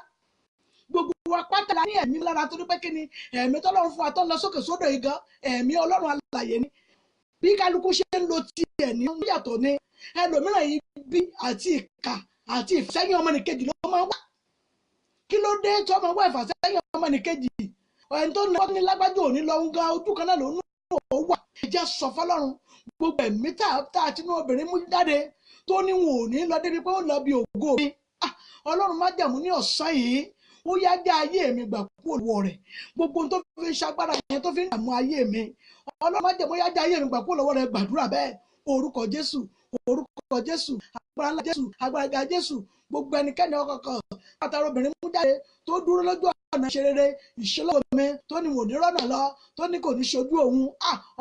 gbogbo wa pátá la ní ẹ̀mí lára torí pé kí ni ẹ̀mí tọ́lọ́run fún wa tó ń lọ sókè sódò yìí gan ẹ̀mí Ọlọ́run alààyè ni bí kálukú ṣe ń lo tiẹ̀ ní yàtọ̀ ni ẹlòmíràn yìí bí àti ìkà àti ìfẹ́yìn ọmọnìkejì ló máa wá kí ló dé tí ọmọ wá ìfàsẹ́yìn ọmọnìkejì ẹni tó ní lágbájá òní lọ ń ga ojú kan náà ló ń wà ẹjẹ́ sọ fọ́lọ́run gbogbo ẹ̀mí tá a ti ní obìnrin mú jáde tó ní wọn ò ní lọ débi pé ó lọ bí ògo mi Ọlọ́run májẹ̀mú ní ọ̀sán yìí ó yá já ayé mi gbà kú òwò rẹ̀ gbogbo tó fi ṣagbára yẹn tó fi ń dààmú ayé mi Ọlọ́run májẹ̀mú yá já ayé mi gbà kú òwò rẹ̀ gbàdúrà bẹ́ẹ̀ orúkọ Jésù agbára ńlá Jésù agbára ga Jésù gbogbo ẹnikẹ́ni ọkọ̀ọ̀kan látara obìnrin mú jáde tó dúró lójú ọ̀nà ṣe rere ìṣẹlẹ̀ mi tó ní wò ní rọ́nà lọ tó ní kò ní ṣojú òun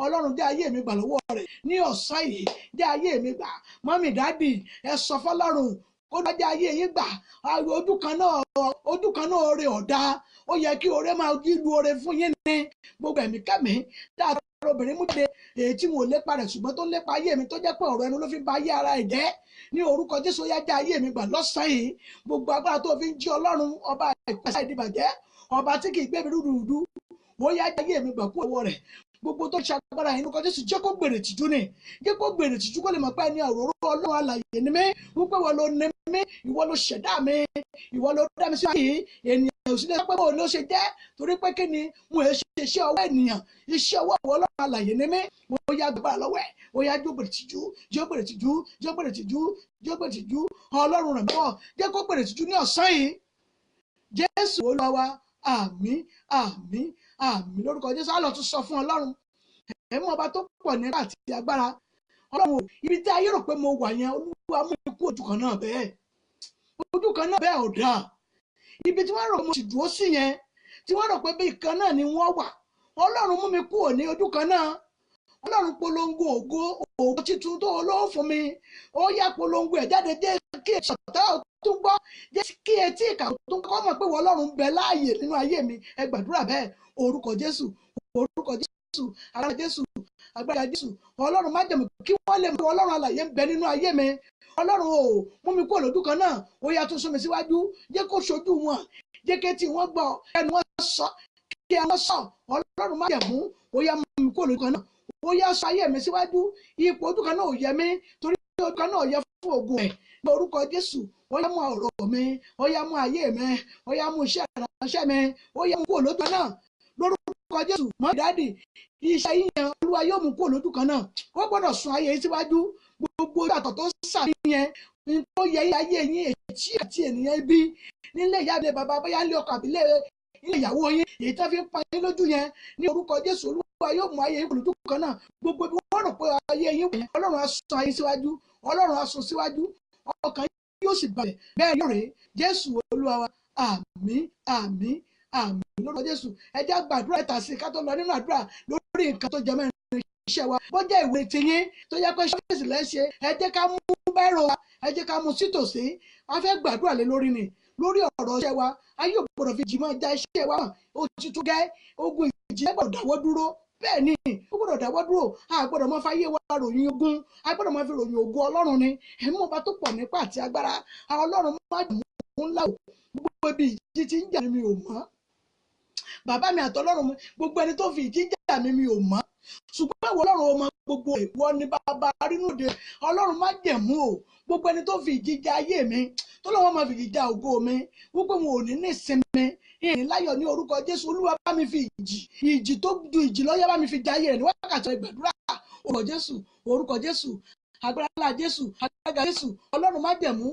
Ọlọ́run dé ayé mi gbà lọ́wọ́ rẹ̀ ní ọ̀sán yìí dé ayé mi gbà mọ́mì dádì ẹ sọ fọ́lọ́run kó lọ́jọ́ ayé yín gbà ojú kan náà oore ọ̀dà ó yẹ kí oore máa lu oore fún yín ní gbogbo ẹ̀mí kẹ́mi dáadáa obìnrin mú jáde èyí tí mo lépa rẹ̀ ṣùgbọ́n tó lépa ayé mi tó jẹ́ pé ọ̀rọ̀ ẹnu ló fi ba ayé ara ẹ̀ jẹ́ ní orúkọ Jésù yá já ayé mi gbà lọ́sàn-án yìí gbogbo agbára tó fi ń jí Ọlọ́run ọba ìpàṣẹ ìdìbàjẹ́ ọba tí kì í gbé mi rúdurùdu ó yá já ayé mi gbà kú ọwọ́ rẹ̀ gbogbo tó ṣe agbára yìí lórúkọ Jésù jẹ́ kó gbèrè tìjú ni jẹ́ kó gbèrè tìjú kó lè mọ̀ pé ẹni òróró Ọlọ́run alààyè ni mí wípé wọ́n ló ní mí, ìwọ ló ṣẹ̀dá mi, ìwọ ló dá mi sí ayé ènìyàn ò sí lè sọ pé bó ló ṣe jẹ́ torí pé kí ni mo ṣe iṣẹ́ ọwọ́ ènìyàn, iṣẹ́ ọwọ́ àwọn ọlọ́run alààyè ni mí. Mo yá gbàgbà lọ́wọ́ ẹ̀, ó yá jó gbèrè tìjú, jó gbèrè tìjú, jó gbèrè tìjú, jó gbèrè tìjú. Ọlọ́run rẹ̀ bọ̀ jẹ́ kó gbèrè tìjú ní ọ̀sán yìí. Jésù Olúwa wa, àmín àmín àmín lórúkọ Jésù. Á lọ tún sọ fún Ọlọ́run ẹ̀mú ọba tó pọ̀ nípa àti agbára. Ọlọ́run ibi tí ayé rò pé mo wà yẹn, Olúwa mú mi kú ojú kan náà bẹ́ẹ̀, ojú kan náà bẹ́ẹ̀ ò dáa. Ibi tí wọ́n rò mo sì dúró sí yẹn, tí wọ́n rò pé bí kan náà ni wọ́n wà, Ọlọ́run mú mi kúrò ní ojú kan náà. Ọlọ́run polongo ògo títun tó olówó fún mi, ó yá polongo ẹ̀ jáde jẹ́ kí etí ọ̀tá tó gbọ́, jẹ́ kí etí ìkà tó kọ́ mọ̀ pé wọ́n Ọlọ́run ń bẹ láàyè nínú ayé mi. Ẹ gbàdúrà bẹ́ẹ̀, orúkọ Jésù, orúkọ Jésù, agbára Jésù, agbára Jésù. Ọlọ́run má jẹ̀mú kí wọ́n lè mọ̀ Ọlọ́run alààyè ń bẹ nínú ayé mi. Ọlọ́run o mú mi kúrò lójú kan náà, ó yá tún sún mi síwájú, jẹ́ kó ṣojú wọn, jẹ́ kí etí wọn gbọ́, ẹnu wọn sọ, kí àwọn sọ. Ọlọ́run má jẹ̀mú, ó yá mú mi kúrò lójú kan náà, ó yá sọ ayé mi síwájú. Ipò ojú kan náà ò yẹ mí, torí ojú kan náà ò yẹ fún ògo ẹ̀. Ní orúkọ Jésù, ó yá mú ọ̀rọ̀ mi, ó yá mú ayé mi, ó yá mú iṣẹ́ ìránṣẹ́ mi, ó yá mú kúrò lójú kan náà. Lórúkọ Jésù, mọ́ ìdádì, iṣẹ́ yíyan Olúwa yóò mú kúrò lójú kan náà. Ó gbọ́dọ̀ sún ayé yín síwájú. Gbogbo ìyàtọ̀ tó ṣàfihàn tó yẹ ayé yín ètí àti ènìyàn ibi nílé ìyá àbí bàbá bóyá ilé ọkọ àbílẹ̀ ilé ìyàwó yín, èyí tó fi ń pa yín lójú yẹn, ní orúkọ Jésù Olúwa yóò mú ayé yín kúrò lójú kan náà. Gbogbo ibi wọ́n rò pé ayé yín wọ̀nyẹn, Ọlọ́run á sún ayé síwájú, Ọlọ́run á sún síwájú, ọkàn yóò sì balẹ̀. Bẹ́ẹ̀ yóò rèé, Jésù Olúwa wa, àmín àmín àmín lórúkọ Jésù. Ẹ jẹ́ gbàdúrà ẹ̀ta sí ká tó lọ nínú àdúrà lórí nǹkan tó jẹ mọ́ iṣẹ́ wa. Bó jẹ́ ìwé tiyín tó yẹ pé ṣọ́fíìsì lẹ́ṣẹ̀, ẹ jẹ́ ká mú bẹ́rò wa, ẹ jẹ́ ká mú sítòsí. A fẹ́ gbàdúrà lé lórí ni, lórí ọ̀rọ̀ iṣẹ́ wa. Ayé ò gbọ́dọ̀ fi jìmọ̀ já iṣẹ́ wa hàn. Ó ti tún gẹ́ ogun ìjì ẹ gbọ́dọ̀ dáwọ́ dúró. Bẹ́ẹ̀ ni ó gbọ́dọ̀ dáwọ́ dúró. A gbọ́dọ̀ máa fáyé wa ròyìn ogun, a gbọ́dọ̀ máa fi ròyìn ogun Ọlọ́run ni. Ẹ̀mú ọba tó pọ̀ nípa àti agbára, Ọlọ́run má jù mú ńlá o. Gbogbo ibi ìjì ti ń jà mi ò mọ̀. Bàbá mi àtọlọ́run mi, gbogbo ẹni tó fi ìjì jà mi ò mọ̀. Ṣùgbọ́n ìwọ Ọlọ́run ọmọ gbogbo ìwọ ni bàbá rínúde. Ọlọ́run má jẹ̀mú o. Gbogbo ẹni tó fi ìjì jà ayé mi, tó lọ́wọ́ máa fi ìjì jà ògo mi, gbogbo wọn ò ní ìsinmi ìrìn láyọ̀ ní orúkọ Jésù. Olúwa bá mi fi ìjì tó ju ìjì lọ, yá bá mi fi jà ayé rẹ̀ ní wákàtí ìgbàdúrà. Orúkọ Jésù, orúkọ Jésù, agbára ńlá Jésù, agbára Jésù. Ọlọ́run má jẹ̀mú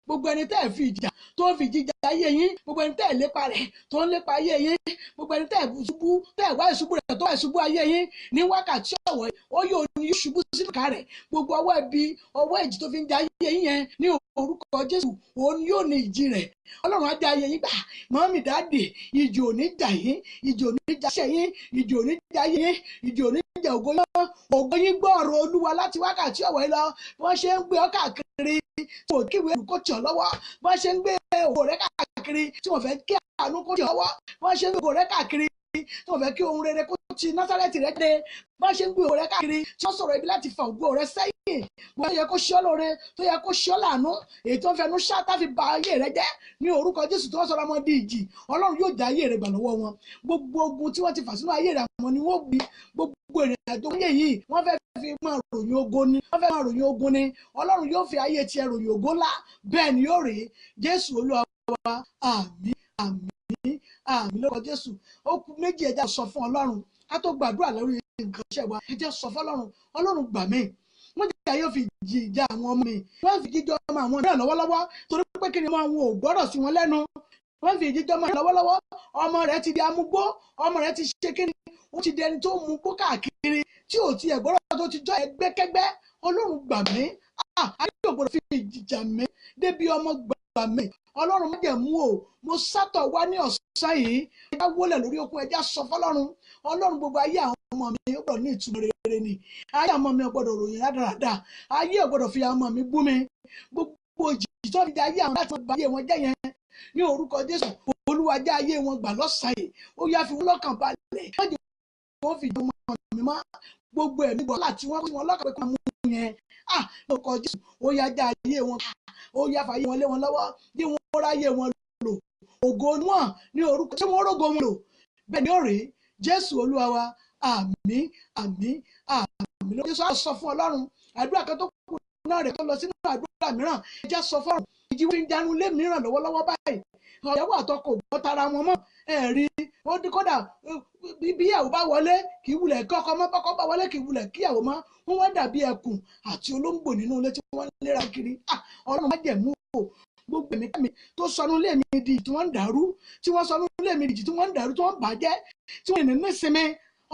gbogbo ẹni tẹ́ ẹ̀ fi ìjà tó fi ìjìjà ayé yín, gbogbo ẹni tẹ́ ẹ̀ lépa rẹ̀ tó ń lépa ayé yín, gbogbo ẹni tẹ́ ẹ̀ ṣubú tẹ́ ẹ̀ wá ìṣubú rẹ̀ tó wá ìṣubú ayé yín ní wákàtí ọ̀wọ̀ ó yóò ní ṣubú sínú ká rẹ̀. Gbogbo ọwọ́ ẹbí ọwọ́ ìjì tó fi ń ja ayé yín yẹn ní orúkọ Jésù, òun yóò ní ìjì rẹ̀. Ọlọ́run á já ayé yín gbà. Mọ́mì dáàdì, ìjì ò ní jà yín, ìjì ò ní jà iṣẹ́ yín, ìjì ò ní jà ayé yín, ìjì ò ní jà ògo yín. Ògo yín gbọ́ ọ̀rọ̀ Olúwa láti wákàtí ọ̀wọ̀ yìí lọ. Wọ́n ṣe ń gbé ọ káàkiri tí wọ́n kíwèé olùkọ́ tì ọ́ lọ́wọ́, wọ́n ṣe ń gbé òwò rẹ̀ káàkiri tí wọ́n fẹ́ kí àánú kó tì ọ́ lọ́wọ́, wọ́n ṣe ń gbé òwò rẹ̀ káàkiri tí wọ́n fẹ́ kí ohun rere kó ti Násárẹ́tì rẹ̀ dé, wọ́n ṣe ń gbé òwò rẹ̀ káàkiri tí wọ́n sọ̀rọ̀ ibi láti fa ògo rẹ̀ sẹ́yìn. Wọ́n yẹ kó ṣe ọ́ lóore, tó yẹ kó ṣe ọ́ láàánú, èyí tó ń fẹnu ṣáátá fi ba ayé rẹ̀ jẹ́ ní orúkọ Jésù tí wọ́n sọ̀rọ̀ ọmọ di ìjì. Ọlọ́run yóò já ayé rẹ̀ gbà lọ́wọ́ wọn. Gbogbo ogun tí wọ́n ti fà sínú ayé rẹ̀ àwọn ni wọ́n gbé. Gbogbo ìrìn àjò ayé yìí wọ́n fẹ́ fi máa ròyìn ogun ni, wọ́n fẹ́ máa ròyìn ogun ni. Ọlọ́run yóò fi ayé tiẹ̀ ròyìn ogun ńlá. Bẹ́ẹ̀ ni yóò rí. Jésù Olúwa wa, àmín àmín àmín lórúkọ Jésù. Ó kù méjì, ẹ jẹ́ sọ fún Ọlọ́run ká tó gbàdúrà lórí nǹkan iṣẹ́ wa. Ẹ jẹ́ sọ fún Ọlọ́run, Ọlọ́run gbà mí. Wọ́n jẹ́ ayé fi ìjà àwọn ọmọ mi, wọ́n fi jíjọ ọmọ àwọn náà lọ́wọ́lọ́wọ́ torí pé kí ni wọn ò gbọ́dọ̀ sí wọn lẹ́nu. Wọ́n fi ìjíjọ ọmọ lọ́wọ́lọ́wọ́, ọmọ rẹ̀ ti di amúgbó, ọmọ rẹ̀ ti ṣe kí ni, ó ti di ẹni tó mú gbó káàkiri tí ò ti ẹ̀gbọ́dọ̀ tó ti jọ ẹgbẹ́kẹ́gbẹ́. Ọlọ́run gbà mí. Ayé ò gbọ́dọ̀ fi ìjà mi débi ọmọ gbà mí. Ọlọ́run má jẹ̀mú o. Mo sátọ̀ wá ní ọ̀sán yìí, ẹ já wólẹ̀ lórí okun, ẹ já sọ fọ́lọ́run. Ọlọ́run gbogbo ayé àwọn ọmọ mi ó gbọ́dọ̀ ní ìtumọ̀ rere ni. Ayé àwọn ọmọ mi ò gbọ́dọ̀ ròyìn rádaràda. Ayé ò gbọ́dọ̀ fi àwọn ọmọ mi bú mi. Gbogbo òjì tó fi ayé àwọn láti bá ayé wọn jẹ́ yẹn ní orúkọ Jésù. Olúwa já ayé wọn gbà lọ́sàn yìí. Ó yá fi wọn lọ́kàn balẹ̀. Má jẹ́ wọ́n fi ọmọ mi mọ́. Gbogbo ẹ̀mí bọ̀ láti wọ́n fi wọn lọ́kàn pé kí wọ́n mú yẹn. Lórúkọ Jésù, ó yá já ayé wọn. Ó yá fàyè wọn lé wọn lọ́wọ́. Bí wọ́n ráyè wọn lò. Ògo wọn ní orúkọ tí wọ́n rógo wọn lò. Bẹ́ẹ̀ ni ó rí. Jésù Olúwa wa, àmín àmín àmín lórúkọ Jésù. Á sọ fún Ọlọ́run àdúrà kan tó kù náà rẹ̀ tó lọ sínú àdúrà mìíràn. Ẹ jẹ́ sọ fún Ọlọ́run ìjì wọ́n ń jánu lé mìíràn lọ́wọ́lọ́wọ́ báyìí ìyàwó àtọkọ gbọ́ tara wọn mọ́ ẹ̀rí ó dín kódà bí ìyàwó bá wọlé kì í wulẹ̀ kọ́kọ́ mọ́ bọ́kọ́ bá wọlé kì í wulẹ̀ kí ìyàwó mọ́ wọ́n wá dàbí ẹkùn àti olóńgbò nínú ilé tí wọ́n ń léra kiri ọlọ́run má jẹ̀mú o gbogbo ẹ̀mí kẹ́mi tó sọnù ilé mi di tí wọ́n ń dàrú tí wọ́n sọnù ilé mi di tí wọ́n ń dàrú tí wọ́n bàjẹ́ tí wọ́n ní sinmi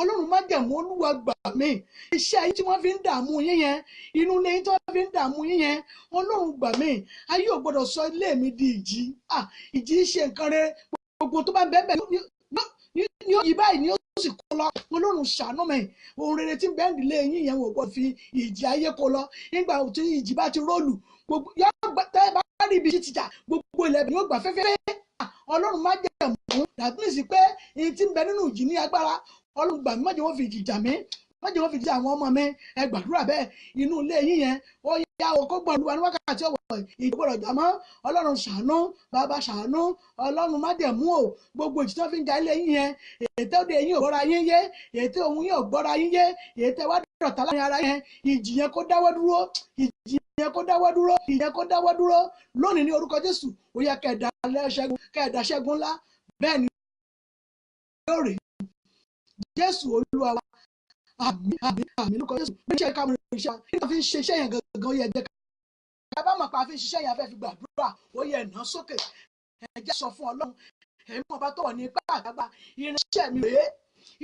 ọlọ́run má jẹ̀mú olúwa gbà mí iṣẹ́ ayé tí wọ́n fi ń dààmú yín yẹn inú ilé yín tí wọ́n fi ń dààmú yín yẹn ọlọ́run gbà mí ayé ò gbọ́dọ̀ sọ ilé mi di ìjì ìjì ṣe nǹkan rere gbogbo tó bá bẹ́ẹ̀ ní òyì báyìí ni ó sì kó lọ ọlọ́run ṣàánú mi ohun rere tí bẹ́ẹ̀ nílé yín yẹn wò gbọ́dọ̀ fi ìjì ayé kó lọ nígbà tí ìjì bá ti rólù gbogbo tẹ́ bá rí ibi tí jà gbogbo ilẹ̀ yóò gbà fẹ́fẹ́ ọlọ́run má jẹ̀mú that means pé èyí tí ń bẹ nínú ìjì ní agbára ọlọ́run gbà mí má jẹ́ wọ́n fi ìjì jà mí má jẹ́ wọ́n fi jà àwọn ọmọ mi ẹ gbàdúrà bẹ́ẹ̀ inú ilé yín yẹn ó yá o kó gbọ́n olúwa ní wákàtí ọ̀wọ̀ ìgbọ́dọ̀ jà mọ́ ọlọ́run ṣàánú bàbá ṣàánú ọlọ́run má jẹ̀mú o gbogbo ìjì tó fi ń jà ilé yín yẹn ètò òde yín ò gbọ́ra yín yé ètò òun yín ò gbọ́ra yín yé ètò wá dọ̀tà láàrin ara yẹn ìjì yẹn kó dáwọ́ dúró ìjì yẹn kó dáwọ́ dúró ìjì yẹn kó dáwọ́ dúró lónìí ní orúkọ Jésù ó yá kẹ̀dá ṣẹ́gun ńlá bẹ́ẹ̀ ni yóò rí Jésù olúwa wa àmín lórúkọ Jésù bí iṣẹ́ ká mọ̀ iṣẹ́ nígbà fi ń ṣe iṣẹ́ yẹn gangan yẹ jẹ́ ká bá mọ̀ pé a fi ń ṣiṣẹ́ yẹn fẹ́ fi gbàdúrà ó yẹ ẹ̀nà sókè ẹ̀jẹ̀ sọ fún Ọlọ́run ẹ̀mí ọba tó wà ní ipá àgbà irinṣẹ́ mi rèé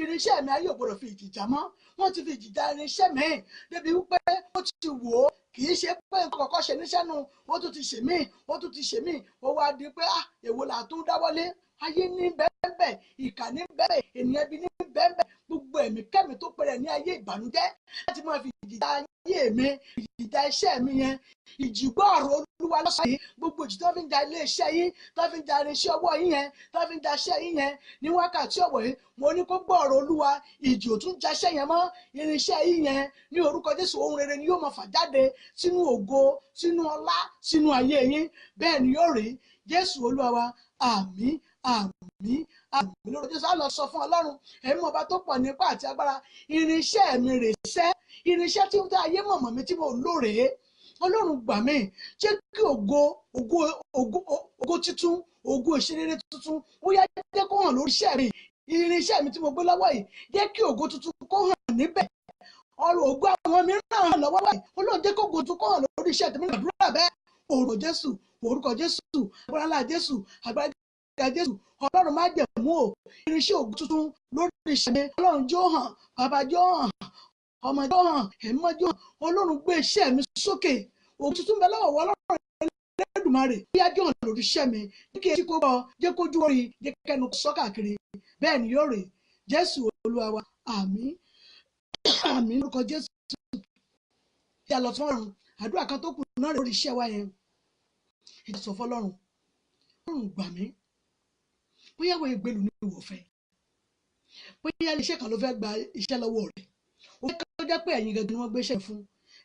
irinṣẹ́ mi ayé ò gbọdọ̀ fi ìjì jà mọ́ wọ́n ti fi ìjì jà irinṣẹ́ mi débi wípé ó ti wò ó kì í ṣe pé nǹkan kọ̀ọ̀kan ṣe níṣẹ́ nu ó tún ti ṣe mí ó tún ti ṣe mí ó wá di pé èwo là tún dáwọ́lé ayé ní bẹ́ẹ̀ ìkà ní bẹ́ẹ̀ ènìyàn bí ní bẹ́ẹ̀ gbogbo ẹ̀mí kẹ́mi tó pẹ̀rẹ̀ ní ayé ìbànújẹ́ láti máa fi ìjì jà ayé mi ìjì jà iṣẹ́ mi yẹn ìjì gbọ́ ọ̀rọ̀ olúwa lọ́sàn yìí gbogbo ìjì tó fi ń jà ilé iṣẹ́ yín tó fi ń jà irinṣẹ́ ọwọ́ yín yẹn tó fi ń jà iṣẹ́ yín yẹn ní wákàtí ọ̀wọ̀ yìí mo ní kó gbọ́ ọ̀rọ̀ olúwa ìjì ò tún jà iṣẹ́ yẹn mọ́ irinṣẹ́ yín yẹn ní orúkọ Jésù ohun rere ni yóò máa fà jáde sínú ògo sínú ọlá sínú ayé yín bẹ́ẹ̀ ni yóò rí Jésù olúwa wa àmín àmín àmín lórúkọ Jésù á lọ sọ fún Ọlọ́run ẹ̀mí ọba tó pọ̀ nípa àti agbára irinṣẹ́ mi rè sẹ́ irinṣẹ́ tí ó dá ayé mọ̀mọ́ mi tí mo lò rèé Ọlọ́run gbà mí jẹ́ kí ògo títún ògo ìṣerere tuntun ó yá jẹ́ kó hàn lórí iṣẹ́ mi irinṣẹ́ mi tí mo gbé lọ́wọ́ yìí jẹ́ kí ògo tuntun kó hàn níbẹ̀ ọ̀rọ̀ ògo àwọn mìíràn hàn lọ́wọ́ báyìí Ọlọ́run jẹ́ kó ògo tuntun kó hàn lórí iṣẹ́ tèmi gbàdúrà bẹ́ẹ̀ orúkọ Jésù agbára ńlá Jésù agbára Jésù Ọlọ́run má jẹ̀mú o irinṣẹ́ ògo tuntun lórí iṣẹ́ mi Ọlọ́run jó hàn bàbá jó hàn ọmọ jó hàn ẹ̀mọ́ jó hàn Ọlọ́run gbé iṣẹ́ mi sókè ògo tuntun bẹ lọ́wọ́ Ọlọ́run Ẹlẹ́dùmarè bí ajó hàn lórí iṣẹ́ mi kí etí kó gbọ́ jẹ́ kójú orí jẹ́ kẹ́nu sọ káàkiri bẹ́ẹ̀ ni yóò rè Jésù olúwa wa àmín àmín lórúkọ Jésù tí a lọ fún ọ̀run àdúrà kan tó kù náà lórí iṣẹ́ wa yẹn ìjọ sọ fọ́lọ́run Ọlọ́run gbà mí bóyá wo ìgbèlú ní ìwòfẹ́ bóyá iṣẹ́ kan ló fẹ́ gba iṣẹ́ lọ́wọ́ rẹ̀ ó fẹ́ kọ́ jẹ́ pé ẹ̀yin gẹ́gẹ́ ni wọ́n gbéṣẹ́ fún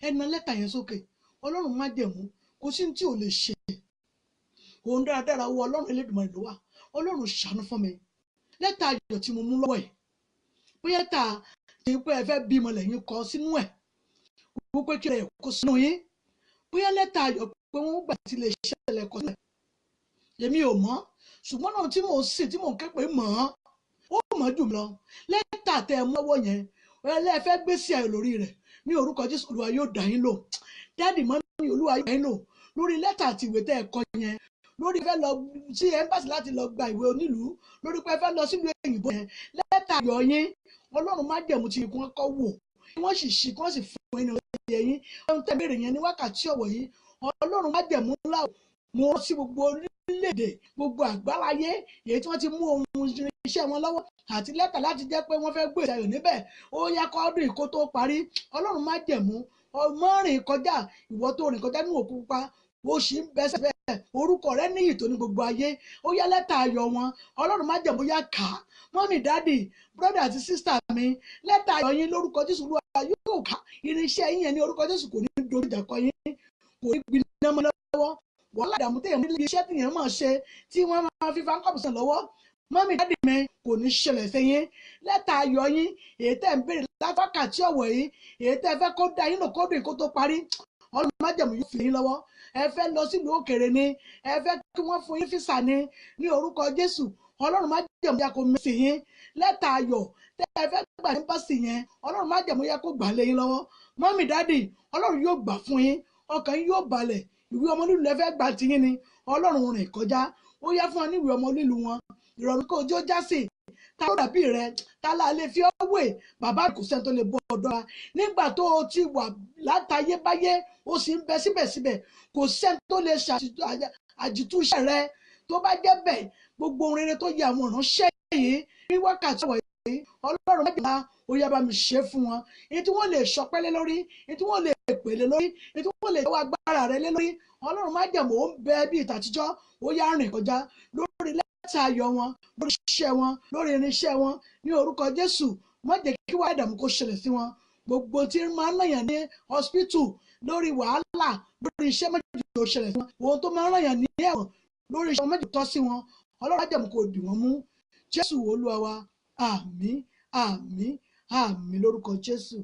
ẹ̀nà lẹ́tà yẹn sókè Ọlọ́run má jẹ̀mú kò sí tí ò lè ṣe òun dáradára owó Ọlọ́run Elédùmarè ló wà Ọlọ́run ṣàánú fún mi lẹ́tà ayọ̀ tí mo mú lọ́wọ́ ẹ̀ bóyá tà tí pé ẹ fẹ́ bímọ lẹ́yìn kọ sínú ẹ̀ wípé kí ẹ kó sínú yín bóyá lẹ́tà ayọ̀ pé wọ́n gbà tí lè ṣẹlẹ̀ kọ́ sílẹ̀ èmi ò mọ̀ ṣùgbọ́n náà tí mò ń sìn tí mò ń ké pé mọ̀ ó mọ̀ jù lọ lẹ́tà tẹ ẹ mú lọ́wọ́ yẹn ẹlẹ́fẹ́ gbé sí ẹ lórí rẹ̀ ní orúkọ Jésù Olúwa yóò dá yín lò dáàdì mọ́ ní Olúwa yóò dá yín lò lórí lẹ́tà àti ìwé tẹ́ ẹ kọ yẹn lórí fẹ́ lọ sí ẹ́mbàsì láti lọ gba ìwé onílùú lórí pé fẹ́ lọ sílùú èyìnbó yẹn lẹ́tà ayọ̀ yín Ọlọ́run má jẹ̀mú tí wọ́n kọ́ wò wọ́n sì ṣí kí wọ́n sì fún ẹni ọ̀yẹ́ yín ohun tẹ́ béèrè yẹn ní wákàtí ọ̀wọ̀ yìí Ọlọ́run má jẹ̀mú ńlá mo rán sí gbogbo orílẹ̀-èdè gbogbo àgbáláyé èyí tí wọ́n ti mú ohun iṣẹ́ wọn lọ́wọ́ àti lẹ́tà láti jẹ́ pé wọ́n fẹ́ gbé ìṣayọ̀ níbẹ̀ ó yá kó ọdún ìkó tó parí Ọlọ́run má jẹ̀mú ọmọ rìn kọjá ìwọ tó rìn kọjá nínú òkú pupa ó sì ń bẹ́sẹ̀ bẹ́ẹ̀ orúkọ rẹ níyì tó ní gbogbo ayé ó yá lẹ́tà ayọ̀ wọn Ọlọ́run má jẹ̀mú yá kà á mọ́mì dáàdì brọ́dà àti sísítà mi lẹ́tà ayọ̀ yín lórúkọ Jésù Olúwa yóò kà irinṣẹ́ yín yẹn ní orúkọ Jésù kò ní dorí ìjà kọ yín kò ní gbiná mọ́ lọ́wọ́ wàhálà ìdààmú téèyàn ní ilé iṣẹ́ téèyàn máa ṣe tí wọ́n máa fi fáńkọ̀pù sàn lọ́wọ́ mọ́mì dáàdì mi kò ní ṣẹlẹ̀ sẹ́yìn lẹ́tà ayọ̀ yín èyí tẹ́ ń béèrè láfákàtí ọ̀wọ̀ yìí èyí tẹ́ fẹ́ kó dá yín lò kó dùn kó tó parí Ọlọ́run májẹ̀mú yóò fi yín lọ́wọ́. Ẹ fẹ́ lọ sílùú òkèèrè ni, ẹ fẹ́ kí wọ́n fún yín físà ni, ní orúkọ Jésù Ọlọ́run májẹ̀mú yá kó mẹ́sì yín. Lẹ́tà ayọ̀ tẹ́ ẹ fẹ́ gbà ní bọ́sì yẹn Ọlọ́run májẹ̀mú yá kó gbà lé yín lọ́wọ́. Mọ́mì dádì Ọlọ́run yóò gbà fún yín, ọkàn yín yóò balẹ̀. Ìwé ọmọ lílù lẹ fẹ́ gbà tiyín ni Ọlọ́run rìn kọjá, ó yá fún ọ ní ìwé ọmọ lílù wọn. Ìrọ̀rùn kó ojú ó já sí ta ló dàbí rẹ, ta la lè fi ọ́ wé. Bàbá kò sẹ́ni tó lè bọ́ ọ̀dọ̀ wa nígbà tó o ti wà látayébáyé, ó sì ń bẹ síbẹ̀síbẹ̀, kò sẹ́ni tó lè ṣàjìtúṣe rẹ. Tó bá jẹ́ bẹ́ẹ̀, gbogbo ohun rere tó yẹ àwọn ìránṣẹ́ yìí ní wákàtí ọ̀wọ̀ yìí Ọlọ́run májèlá ó yá bá mi ṣe fún wọn. Èyí tí wọ́n lè ṣọpẹ́ lé lórí, èyí tí wọ́n lè pèlè lórí, èyí tí wọ́n lè wá agbára rẹ lé lórí. Ọlọ́run májẹ̀mú ó ń bẹ bí ìtàtijọ́, ó yá rìn kọjá lórí lẹ́tà ayọ̀ wọn, lórí iṣẹ́ wọn, lórí irinṣẹ́ wọn ní orúkọ Jésù. Má jẹ́ kí wàá ìdààmú kó ṣẹlẹ̀ sí wọn. Gbogbo tí máa ń ràn yàn ní hospital lórí wàhálà lórí iṣẹ́ méjì tó ṣẹlẹ̀ sí wọn, ohun tó máa ń ràn yàn ní ẹ̀wọ̀n lórí iṣẹ́ méjì tó sí wọn, Ọlọ́run májẹ̀mú kó dì wọ́n mú. Jésù Olúwa wa, àmín àmín àmín lórúkọ Jésù.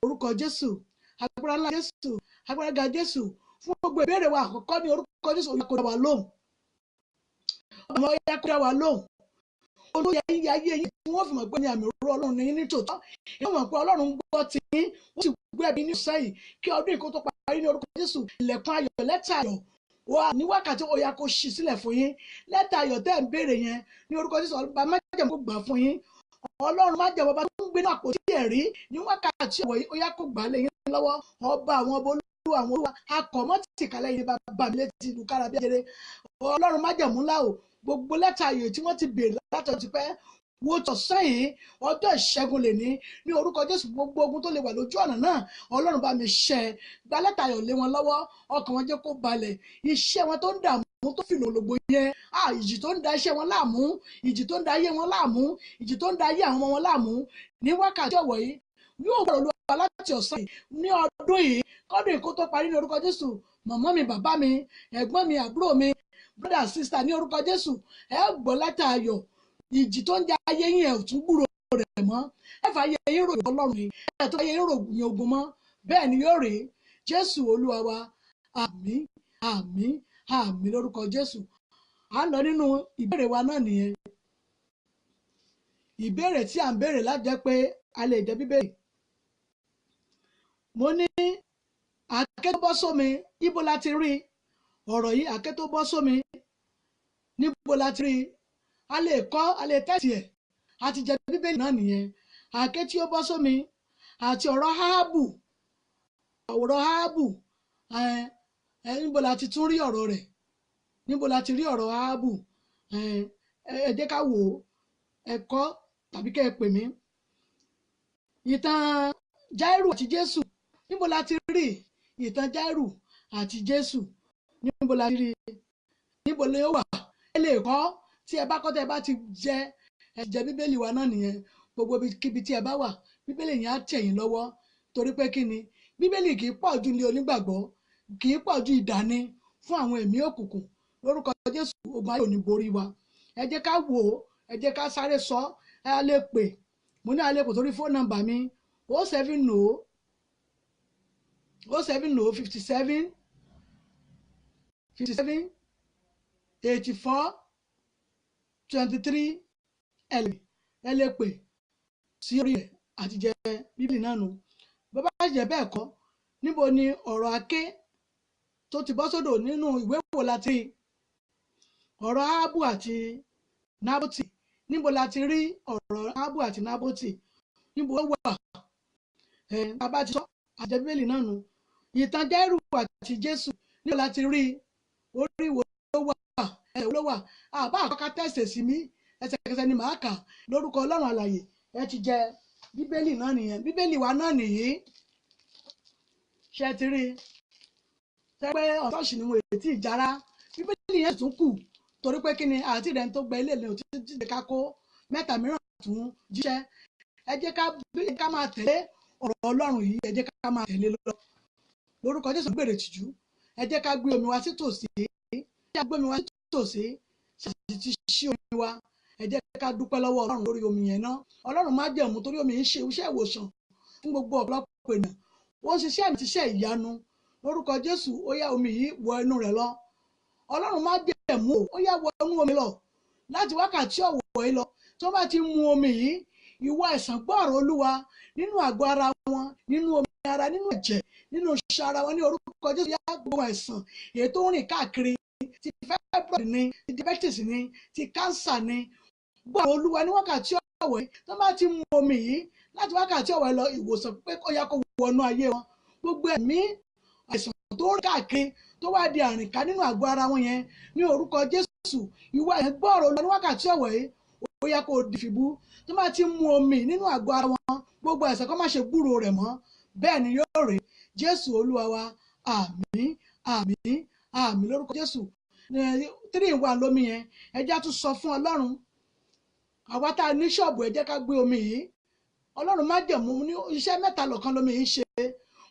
Orúkọ Jésù, agbára ńlá Jésù, agbára ga Jésù. Fún gbogbo ìbéèrè wa àkọ́kọ́ ní orúkọ Jésù, ó yá kó dá wa lóhùn. Ọmọ ó yá kó dá wa lóhùn. Olóyè yíyá ayé yìí tí wọ́n fi mọ̀ pé ní àmì òróró Ọlọ́run ní ní tòótọ́. Ìwọ́n mọ̀ pé Ọlọ́run gbọ́ ti yín, ó sì gbé ẹbí ní ọ̀sẹ̀ yìí kí ọdún ìkó tó parí ní orúkọ Jésù. Ilẹ̀kùn ayọ̀, lẹ́tà ayọ̀ wà ní wákàtí ó yá kó ṣí sílẹ̀ fún yín. Lẹ́tà ayọ̀ tẹ́ ń béèrè yẹn ní orúkọ Jésù, ọba májẹ̀mú kó gbà fún yín. Ọlọ́run májẹ̀mú ọba tó ń gbé ní àpótí ẹ̀rí ní wákàtí ọ̀wọ̀ yìí ó yá kó gbà lé yín lọ́wọ́. Ọba àwọn ọba olúwa àwọn olúwa akọ̀mọ́tì kálẹ̀ yìí bàbá mi létí ìlú kára bí ajere. Ọlọ́run májẹ̀mú ńlá o, gbogbo lẹ́tà ayọ̀ tí wọ́n ti béèrè látọ̀ ti pẹ́ wo tọ̀sán yìí ọjọ́ ìṣẹ́gun lè ní orúkọ Jésù. Gbogbo ogun tó lè wà lójú ọ̀nà náà Ọlọ́run bá mi ṣẹ́, gba lẹ́tà ayọ̀ lé wọn lọ́wọ́, ọkàn wọn jẹ́ kó balẹ̀. Iṣẹ́ wọn tó ń dààmú tó fìlò lògbò yẹn, ìjì tó ń da iṣẹ́ wọn láàmú, ìjì tó ń da ayé wọn láàmú, ìjì tó ń da ayé àwọn ọmọ wọn láàmú ní wákàtí ọ̀wọ̀ yìí yóò wọ̀ Olúwa láti ọ̀sán yìí ní ọdún yìí kọ́dún ìkó tó parí ní orúkọ Jésù. Màmá mi, bàbá mi, ẹ̀gbọ́n mi, àbúrò mi, brother sister ní orúkọ Jésù, ẹ gbọ́ lẹ́tà ayọ̀. Ìjì tó ń jẹ ayé yín ẹ̀ ò tún gbúrò rẹ̀ mọ́. Ẹ fà ayé yín ròyìn Ọlọ́run yìí, ẹ tó ayé yín ròyìn ogun mọ́. Bẹ́ẹ̀ ni yóò rí. Jésù Olúwa wa, àmín àmín àmín lórúkọ Jésù. À ń lọ nínú ìbéèrè wa náà nìyẹn. Ìbéèrè tí à ń béèrè láti jẹ́ pé a lè jẹ́ bíbélì. Mo ní àké tó bọ́ sómi, ibo la ti rí ọ̀rọ̀ yìí? Àké tó bọ́ sómi, níbo la ti rí? A lè kọ́, a lè tẹ̀sí ẹ̀, a ti jẹ bíbélì náà nìyẹn. Àké tí ó bọ́ sómi àti ọ̀rọ̀ Áhábù, níbo la ti tún rí ọ̀rọ̀ rẹ̀? Níbo la ti rí ọ̀rọ̀ Áhábù? Ẹ jẹ́ ká wò ó, ẹ̀kọ́ tàbí kẹ́ ẹ pè mí. Ìtàn Jáírù àti Jésù, níbo la ti rí ìtàn Jáírù àti Jésù? Níbo la ti rí? Níbo ló wà? Ẹ lè kọ́, tí ẹ bá kọ́ tẹ́ ẹ bá ti jẹ bíbélì wa náà nìyẹn. Gbogbo kíbi tí ẹ bá wà, bíbélì yẹn á tẹ̀ yín lọ́wọ́. Torí pé kí ni? Bíbélì kì í pọ̀ ju ilé onígbàgbọ́, kì í pọ̀ ju ìdáni fún àwọn ẹ̀mí òkùnkùn. Lórúkọ Jésù, ogun ayé ò ní borí wa. Ẹ jẹ́ ká wò ó, ẹ jẹ́ ká sáré sọ, ẹ á lè pè. Mo ní a lè pè sórí fóònù nọ́mbà mi 070 57 84 23 ẹ lè pè sí orí ẹ̀ àti jẹ bíbélì náà nù. Bó bá jẹ́ bẹ́ẹ̀ kọ́, níbo ni ọ̀rọ̀ àké tó ti bọ́ sódò nínú ìwé wo la ti rí? Ọ̀rọ̀ Áhábù àti Nábótì, níbo la ti rí ọ̀rọ̀ Áhábù àti Nábótì? Níbo ló wà? Bàbá ti sọ àti jẹ bíbélì náà nù. Ìtàn Jáírù àti Jésù, níbo la ti rí? Orí wo ló wà? Ẹsẹ̀ wo ló wà? Àbá àkọ́kọ́ tẹ̀sẹ̀ sí mi, ẹsẹ̀kẹsẹ̀ ni màá kà lórúkọ Ọlọ́run alààyè. Ẹ ti jẹ bíbélì náà nìyẹn. Bíbélì wa náà nìyí. Ṣé ti rí? Ṣé pé ọ̀tọ́ọ̀ṣì ni mo ètí ìjára? Bíbélì yẹn tún kù torí pé kí ni àti ìrẹ́ni tó gba ilé ìlẹ̀ òtítí ti ká kó mẹ́ta mìíràn tún jíṣẹ́. Ẹ jẹ́ ká máa tẹ̀lé ọ̀rọ̀ Ọlọ́run yìí, ẹ jẹ́ ká máa tẹ̀lé lọ. Lórúkọ Jésù gbèrè tìjú. Ẹ jẹ́ ká gbé omi wa sí tòsí. Ṣàtì ti ṣí omi wa. Ẹ jẹ́ ká dúpẹ́ lọ́wọ́ Ọlọ́run lórí omi yẹn náà. Ọlọ́run má jẹ̀mú torí omi ń ṣe iṣẹ́ ìwòsàn fún gbogbo ọ̀pọ̀lọpọ̀ ènìyàn. Ó ń ṣiṣẹ́ àmì iṣẹ́ ìyanu lórúkọ Jésù ó yá omi yìí wọ inú rẹ̀ lọ. Ọlọ́run má jẹ̀mú ó yá wọ inú omi lọ láti wákàtí ọ̀wọ̀ yìí lọ. Tó bá ti mu omi yìí, ìwọ àìsàn gbọ́ ọ̀rọ̀ Olúwa nínú àgọ́ ara wọn, nínú omi ara, nínú ẹ̀jẹ̀, nínú iṣan ara wọn ní orúkọ Jésù. Yá gbogbo àìsàn èyí tó ń rìn káàkiri, ti fibroid ni, ti diabetes ni, ti cancer ni, gbọ́ ọ̀rọ̀ Olúwa ní wákàtí ọ̀wọ̀ yìí. Tó bá ti mu omi yìí láti wákàtí ọ̀wọ̀ yìí lọ, ìwòsàn pé ó yá kó wọnú ayé wọn. Gbogbo ẹ̀mí àìsàn tó ń rìn káàkiri tó wá di àrìnká nínú àgọ́ ara wọn yẹn ní orúkọ Jésù, ìwọ ẹ̀ gbọ́ ọ̀rọ̀ Olúwa ní wákàtí ọ̀wọ̀ yìí ó yá kó di fìbú. Tó bá ti mu omi nínú àgọ́ ara wọn, gbogbo àìsàn kó má ṣe gbúrò rẹ̀ mọ́. Bẹ́ẹ̀ ni yóò rí. Jésù Olúwa wa, àmín àmín àmín lórúkọ Jésù. 3 in 1 lómi yẹn. Ẹ jẹ́ á tún sọ fún Ọlọ́run, àwa tá a ní ṣọ́ọ̀bù ẹ jẹ́ ká gbé omi yìí. Ọlọ́run má jẹ̀mú ní iṣẹ́ mẹ́ta lọ́kan lómi yìí ṣe.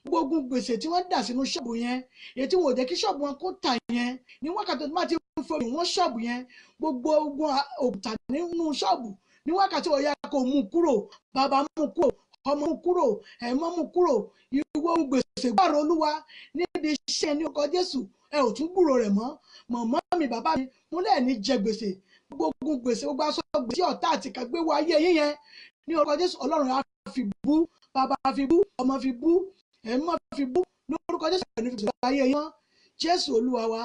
Gbogbo gbèsè tí wọ́n dà sínú ṣọ́ọ̀bù yẹn, èyí tí wọn ò jẹ́ kí ṣọ́ọ̀bù wọn kó tà yẹn, ní wákàtí tó bá ti ń fomi wọn ṣọ́ọ̀bù yẹn, gbogbo ogun òkúta nínú ṣọ́ọ̀bù ní wákàtí ó yá kó mú kúrò. Bàbá mú kúrò, ọmọ mú kúrò, ẹ̀mọ́ mú kúrò. Ìwọ gbèsè gbọ́rọ̀ Olúwa níbi iṣẹ́ ní orúkọ Jésù, ẹ ò tún gbúrò rẹ̀ mọ́. Màmá mi, bàbá mi, múlẹ̀ ní jẹ gbèsè. Gbogbo gbèsè, gbogbo aṣọ gbèsè ọ̀tá àti kàgbé wọ ayé yín yẹn ní orúkọ Jésù, Ọlọ́run á fi bú, bàbá fi bú, ọmọ fi bú, ẹ̀mọ́ fi bú lórúkọ Jésù. Ẹni fi gbèsè ayé yín. Jésù Olúwa wa,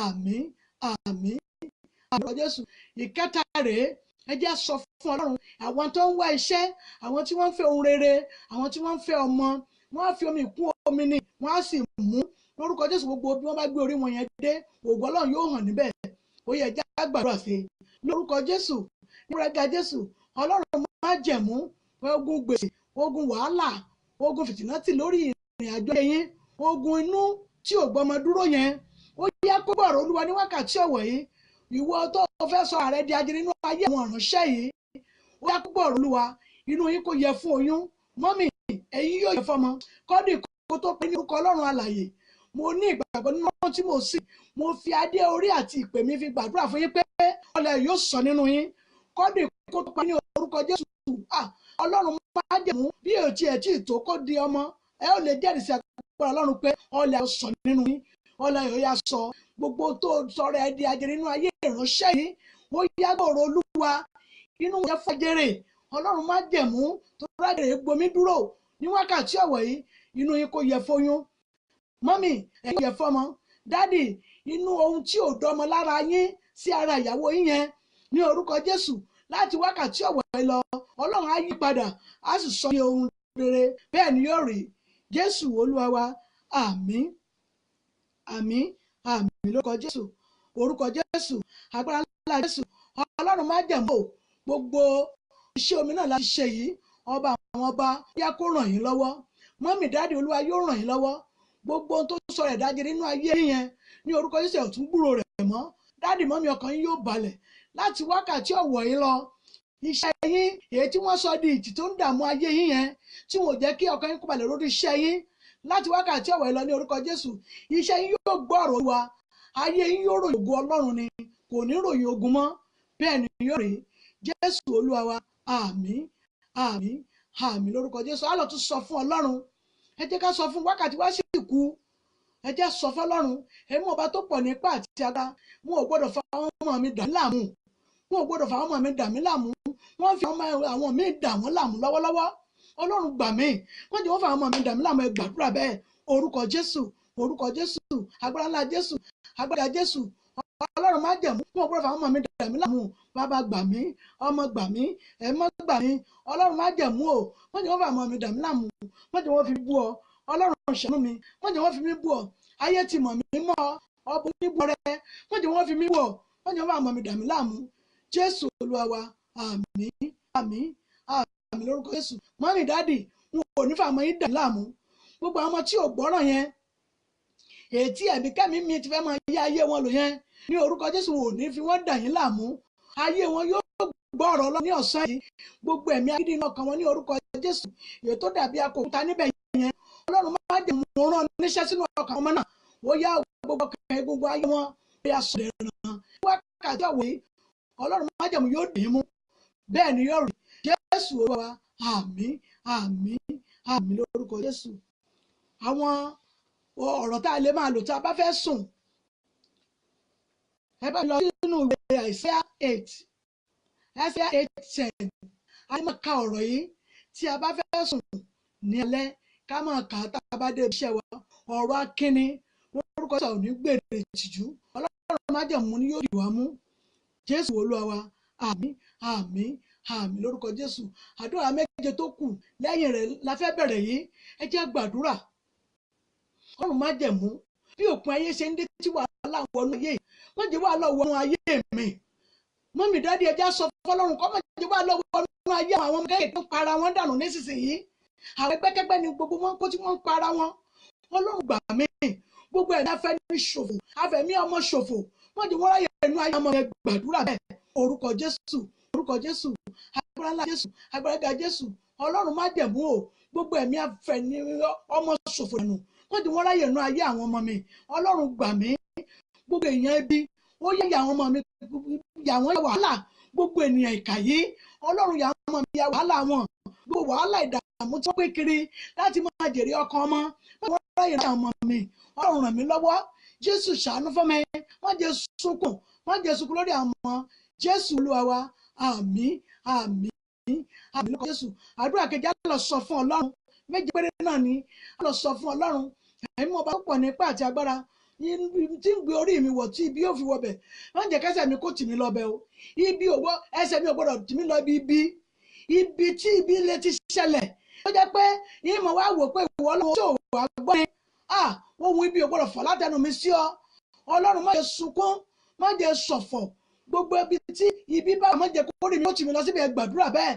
àmín àmín àmín lórúkọ Jésù. Ìkẹta rèé, ẹ jẹ́ sọ fún Ọlọ́run, àwọn tó ń wá iṣẹ́, àwọn tí wọ́n ń fẹ́ ohun rere, àwọn tí wọ́n ń fẹ́ ọmọ, wọ́n á fi omi kún omi ni wọ́n á sì mú lórúkọ Jésù. Gbogbo bí wọ́n bá gbé orí wọn yẹn dé, ògo Ọlọ́run yóò hàn níbẹ̀. Ó yẹ jẹ́ á gbàdúrà sí i lórúkọ Jésù. Nígbàgà Jésù, Ọlọ́run má jẹ̀mú ogun gbèsè, ogun wàhálà, ogun fìtínátì lórí ìrìn àjò yín, ogun inú tí ò gbọmọ dúró yẹn, ó yẹ kó gbọ́rọ̀ Olúwa ní wákàtí ọ̀wọ̀ yìí. Ìwọ tó fẹ́ sọ ààrẹ di ajé nínú ayé àwọn ìránṣẹ́ yìí, ó yẹ kó gbọ́rọ̀ Olúwa. Inú yín kò yẹ fún oyún, mọ́mì ẹ̀yin yóò yẹ fọmọ. Kọ́dì kó tó pé ní orúkọ Ọlọ́run alààyè, mo ní ìgbàgbọ́ nínú Ọlọ́run tí mo sìn. Mo fi adé orí àti ìpè mi fi gbàdúrà fún yín pé ọlẹ̀ yóò sọ nínú yín. Kọ́dì kó tó pé ní orúkọ Jésù. Ọlọ́run má jẹ̀mú bí ètí ẹ̀tí ìtò kó di ọmọ, ẹ ó lè jẹ́rìí sí agbára Ọlọ́run pé ọlẹ̀ yóò sọ nínú yín. Ọlẹ̀ yóò yá sọ gbogbo tó sọ̀rọ̀ ẹ di ajé nínú ayé ìránṣẹ́ yìí. Ó yá gbọ́rọ̀ Olúwa, inú yẹn fọ́jẹ́rè. Ọlọ́run má jẹ̀mú tó rájèrè gbomi dúró ní wákàtí ọ̀wọ̀ yìí. Inú yín kò yẹ fóyún, mọ́mì ẹ̀yin yẹ fọ́mọ, dádì inú ohun tí ò dọ́mọ lára yín sí ara ìyàwó yín yẹn ní orúkọ Jésù, láti wákàtí ọ̀wọ̀ yìí lọ, Ọlọ́run á yí padà, á sì sọ ní ohun rere. Bẹ́ẹ̀ ni yóò rí. Jésù Olúwa wa, àmín àmín àmín lórúkọ Jésù. Orúkọ Jésù, agbára ńlá Jésù. Ọlọ́run má jẹ̀mú gbogbo iṣẹ́ omi náà láti ṣe yìí. Ọba àwọn ọba yá kó ràn yín lọ́wọ́. Mọ́mì dáàdì Olúwa yóò ràn yín lọ́wọ́. Gbogbo ohun tó sọ rẹ̀ dájẹ́ nínú ayé yẹn ní orúkọ Jésù, ẹ̀ ò tún gbúrò rẹ̀ mọ́. Dáàdì mọ́mì ọkàn yín yóò balẹ̀ láti wákàtí ọ̀wọ̀ yìí lọ. Iṣẹ́ yín èyí tí wọ́n sọ di ìjì tó ń dààmú ayé yín yẹn, tí wọn ò jẹ́ kí ọkàn yín kó balẹ̀ lórí iṣẹ́ yín, láti wákàtí ọ̀wọ̀ yìí lọ ní orúkọ Jésù, iṣẹ́ yín yóò gbọ́ ọ̀rọ̀ Olúwa. Ayé yín yóò ròyìn ògo Ọlọ́run ni, kò ní ròyìn ogun mọ́. Bẹ́ẹ̀ ni yóò rí. Jésù Olúwa wa, àmín àmín àmín lórúkọ Jésù. Á lọ tún sọ fún Ọlọ́run, ẹ jẹ́ ká sọ fún wákàtí wá sí ìkú. Ẹ jẹ́ sọ fún Ọlọ́run, èmi ọba tó pọ̀ nípa àti agbára, wọn ò gbọ́dọ̀ fa àwọn ọmọ mi dà mí láàmú. Wọn ò gbọ́dọ̀ fa àwọn ọmọ mi dà mí láàmú. Wọ́n fi àwọn míì dà wọ́n láàmú lọ́wọ́lọ́wọ́. Ọlọ́run gbà mí. Wọ́n jẹ́ wọ́n fa àwọn ọmọ mi dà mí láàmú. Ẹ gbàdúrà bẹ́ẹ̀. Orúkọ Jésù, orúkọ Jésù, agbára ńlá Jésù, agbára Jésù. Ọlọ́run má jẹ̀mú. Wọn ò gbọ́dọ̀ fa àwọn ọmọ mi dà mí láàmú. Bàbá gbà mí, ọmọ gbà mí, ẹ̀mọ́ gbà mí. Ọlọ́run má jẹ̀mú o. Wọ́n jẹ́ wọ́n fa àwọn ọmọ mi dà mí láàmú. Wọ́n jẹ́ wọ́n fi bú ọ. Ọlọ́run ṣàánú mi. Wọ́n jẹ́ wọ́n fi mí bú ọ. Ayé ti mọ̀ mí mọ́ ọbọ níbo rẹ. Wọ́n jẹ́ wọ́n fi mí bú ọ. Wọ́n jẹ́ wọ́n fa àwọn ọmọ mi dà mí láàmú. Jésù Olúwa wa, àmín àmín àmín lórúkọ Jésù. Mọ́mì dáàdì, wọn ò ní fa àwọn yín dà mí láàmú. Gbogbo àwọn ọmọ tí ò gbọ́ràn yẹn, ètí ẹ̀mí kẹ́mi mi ti fẹ́ máa yá ayé wọn lò yẹn, ní orúkọ Jésù wọn ò ní fi wọ́n dà yín láàmú. Ayé wọn yóò gbọ́ ọ̀rọ̀ Ọlọ́run ní ọ̀sán yìí. Gbogbo ẹ̀mí agídí inú ọkàn wọn ní orúkọ Jésù, èyí tó dàbí akòkúta níbẹ̀ yẹn, Ọlọ́run má jẹ́ mú rán níṣẹ́ sínú ọkàn ọmọ náà. Ó yá gbogbo ọkàn egungun ayé wọn, ó yá sọ̀rọ̀ ẹ̀ràn. Wákàtí ọ̀wọ̀ yìí, Ọlọ́run má jẹ́ mú yóò dì í mú. Bẹ́ẹ̀ ni yóò rí. Jésù Olúwa wa, àmín àmín àmín lórúkọ Jésù. Àwọn ọ̀rọ̀ tá a lè máa lò tá a bá fẹ́ sùn. Ẹ bá lọ sínú ìwé Àìsáyà 8 Àìsáyà 8:10 a máa ka ọ̀rọ̀ yìí tí a bá fẹ́ sùn ní alẹ́ ká máa kà á tá a bá dé iṣẹ́ wa. Ọ̀rọ̀ akínni lórúkọ Jésù ò ní gbèrè ìtìjú. Ọlọ́run májẹ̀mú ni yóò dì wá mú. Jésù Olúwa wa, àmín àmín àmín lórúkọ Jésù. Àdúrà méje tó kù lẹ́yìn rẹ̀ la fẹ́ bẹ̀rẹ̀ yìí. Ẹ jẹ́ gbàdúrà. Ọlọ́run májẹ̀mú bí òpin ayé ṣe ń dé tí wàhálà wọnú ayé yìí, má jẹ́ wàhálà wọnú ayé mi. Mọ́mì dádì ẹ jẹ́ sọ fọ́lọ́run kó má jẹ́ wàhálà wọnú ayé àwọn ọmọ kéèké tó ń para wọn dànù nísinsìnyí. Àwọn ẹgbẹ́kẹ́gbẹ́ ni gbogbo wọn kó tí wọ́n ń para wọn. Ọlọ́run gbà mí. Gbogbo ẹ̀dá fẹ́ ní ṣòfò, afẹ̀mí ọmọ ṣòfò. Má jẹ́ wọ́n ráyè inú ayé ọmọ rẹ̀ gbàdúrà bẹ́ẹ̀. Orúkọ Jésù, orúkọ Jésù, agbára ńlá Jésù, agbára ga Jésù. Ọlọ́run májẹ̀mú o, gbogbo ẹ̀mí afẹ̀mí ọmọ ṣòfò nù. Má jẹ́ wọ́n ráyè inú ayé àwọn ọmọ mi. Ọlọ́run gbà mí. Gbogbo èèyàn ẹbí ó yẹ àwọn ọmọ mi yà wọ́n yà wàhálà. Gbogbo ènìyàn ìkà yìí Ọlọ́run yà àwọn ọmọ mi yà wàhálà wọn. Gbogbo wàhálà ìdààmú tí wọ́n pé kiri láti máa jèrè ọkàn ọmọ. Má jẹ́ wọ́n ráyè inú àwọn ọmọ mi. Ọlọ́run ràn mí lọ́wọ́. Jésù ṣàánú fún mi. Má jẹ́ sunkún, má jẹ́ sunkún lórí àwọn ọmọ. Jésù Olúwa wa, àmín àmín àmín lórúkọ Jésù. Àdúrà kejì á lọ sọ fún Ọlọ́run. Méje péré náà ni á lọ sọ fún Ọlọ́run. Ẹ̀mí ọba púpọ̀ nípa àti agbára tí ń gbé orí mi wọ̀ tí ibi yóò fi wọbẹ̀. Má jẹ́ kẹ́sẹ̀ mi kó tì mí lọ́bẹ̀ o. Ibi òwò ẹsẹ̀ mi ò gbọ́dọ̀ tì mí lọ ibi tí ibi ilé ti ṣẹlẹ̀. Ó jẹ́ pé ìmọ̀ wá wò pé ìwọ Ọlọ́run tó wà gbọ́ ni. Ohun ibi ò gbọ́dọ̀ fọ̀ látẹnu mi sí ọ. Ọlọ́run má jẹ́ sunkún, má jẹ́ ṣọ̀fọ̀. Gbogbo ibi tí ibi bá má jẹ́ kórè mi ó tì mí lọ síbi gbàdúrà bẹ́ẹ̀.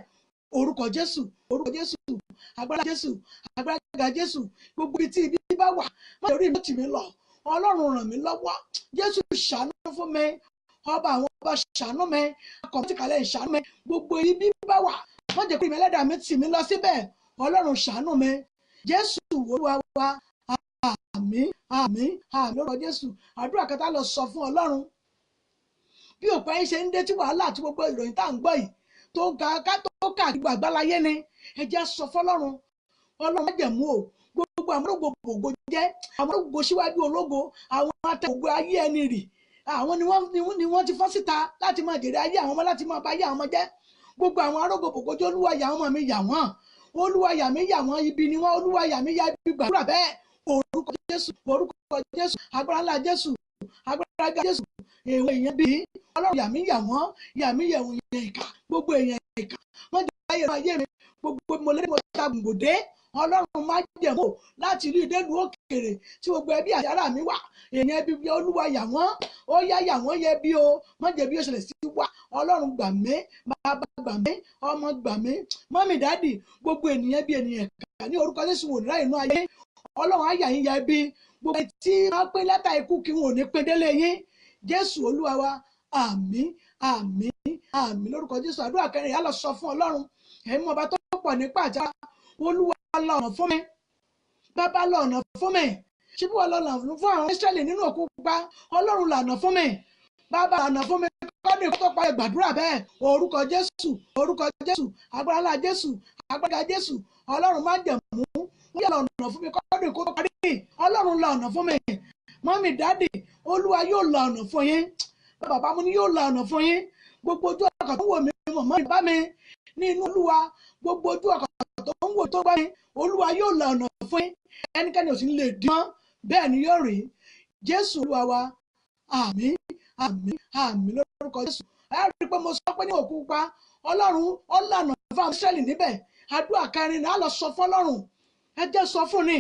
Orúkọ Jésù, orúkọ Jésù, agbára Jésù, agbára ga Jésù. Gbogbo ibi tí ibi bá wà má jẹ́ orí mi ó tì mí lọ. Ọlọ́run ràn mí lọ́wọ́. Jésù ṣàánú fún mi. Ọba àwọn ọba ṣàánú mi. Akọ̀mọ́tì kalẹ̀ ṣàánú mi. Gbogbo ibi bá wà má jẹ́ kórè mi ẹlẹ́dàá mi tì mí lọ síbẹ̀. Ọlọ́run ṣàánú mi. Jésù Olúwa wa, àmín àmín àmín lórúkọ Jésù. Àdúrà kẹta lọ sọ fún Ọlọ́run. Bí òpin ayé ṣe ń dé tí wàhálà àti gbogbo ìròyìn tá à ń gbọ́ yìí tó káàkiri àgbáláyé ni ẹ jẹ́ sọ fọ́lọ́run. Ọlọ́run májẹ̀mú o, gbogbo àwọn ológo jẹ́ àwọn ológo síwájú ológo, àwọn atẹ́gbogbo ayé ẹni rì, àwọn ni wọ́n ti fọ́n síta láti máa jèrè ayé àwọn ọmọ, láti máa bá ayé àwọn ọmọ jẹ́. Gbogbo àwọn arógbòbògo jẹ́ Olúwa yà ọmọ mi yà wọ́n. Olúwa yà mí yà wọ́n, ibi ni wọ́n. Olúwa yà mí yà ibi gbàdúrà bẹ́ẹ̀. Orúkọ Jésù, orúkọ Jésù, agbára ńlá Jésù, agbára ga Jésù. Èèwọ̀ èèyàn bíi Ọlọ́run yà mí yà wọ́n, yà mí yà wọ́n èèyàn ìkà. Gbogbo èèyàn ìkà wọ́n jẹ́ ayé mi. Gbogbo mọ̀lẹ́bí mo ta gbòdé. Ọlọ́run má jẹ̀mọ́ láti rí ìdẹ́nu òkèèrè tí gbogbo ẹbí àti ará mi wà. Èèyàn ẹbí bí Olúwa yà wọ́n, ó yà wọ́n yẹ bí o. Má jẹ́ bí ó ṣẹlẹ̀ sí wa. Ọlọ́run gbà mí, bàbá gbà mí, ọmọ gbà mí, mọ́mì dádì, gbogbo ènìyàn bí ènìyàn kà ní orúkọ Jésù wò láì inú ayé. Ọlọ́run á yà yín ya ibi. Gbogbo tí wọ́n pín lẹ́tà ikú kí wọn ò ní pín délé yín. Jésù Olúwa wa, àmín àmín àmín lórúkọ Jésù. Àdúrà kẹrin yà lọ sọ fún Ọlọ́run. Ẹ̀mí ọba tó pọ̀ nípa àjà. Olúwa lọ ọ̀nà fún mi. Bàbá lọ ọ̀nà fún mi. Ṣíbí wọ́n lọ ọ̀nà fún àwọn Ísírẹ́lì nínú òkun pupa. Ọlọ́run lànà fún mi. Bàbá lànà fún mi. Kọ́ni kó tó pa gbàdúrà bẹ́ẹ̀. Orúkọ Jésù, orúkọ Jésù, agbára ńlá Jésù, agbára Jésù. Ọlọ́run má jẹ̀mú. Wọ́n yà lọ ọ̀nà fún mi. Kọ́ni kó tó parí. Ọlọ́run lọ ọ̀nà fún mi. Mọ́mì dádì, Olúwa yóò lọ ọ̀nà fún yín. Bàbá mo ní yóò lọ ọ̀nà fún yín. Gbogbo ojú ọkọ̀ tó ń wò mí mọ̀mọ́ ìbá mi nínú Olúwa. Gbogbo ojú ọkọ̀ tó ń wò tó gbá mi. Olúwa yóò lọ ọ̀nà fún yín. Ẹnikẹ́ni ò sì lè dí mọ́. Bẹ́ẹ̀ ni yóò rí. Jésù Olúwa wa, àmín àmín àmín lórúkọ Jésù. Ẹ rí i pé mo sọ pé ní òkú pa Ọlọ́run ó lànà fún àwọn Ísírẹ́lì níbẹ̀. Àdúrà kẹrin náà lọ sọ fún Ọlọ́run. Ẹ jẹ́ sọ fún ni.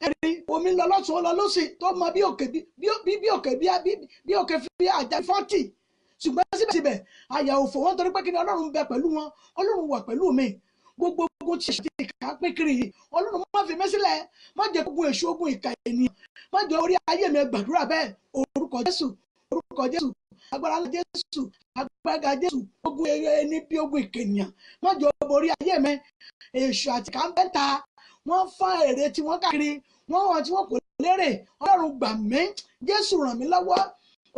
Ẹ̀rí omi lọ lọ́tún ó lọ lọ́sì tó mọ bí òkè fi àjà 40. Ṣùgbọ́n síbẹ̀síbẹ̀ àyà òfò wọn torí pé kí ni Ọlọ́run bẹ pẹ̀lú wọn. Ọlọ́run wà pẹ̀lú mi. Gbogbo ogun tí ṣe ìka pín kiri yìí Ọlọ́run má fi mí sílẹ̀. Má jẹ́ ogun èṣù, ogun ìka ènìyàn. Má jẹ́ orí ayé mi gbàdúrà bẹ́ẹ̀. Orúkọ Jésù, orúkọ Jésù, agbára Jésù, agbára Jésù. Ogun ẹni bí ogun ìka ènìyàn. Má jẹ́ orí ayé mi. Èṣù àti kàńpẹ́ńtà wọ́n fọ́n èrè tí wọ́n káàkiri. Wọ́n tí wọ́n kò lérè. Ọlọ́run gbà mí. Jésù ràn mí lọ́wọ́.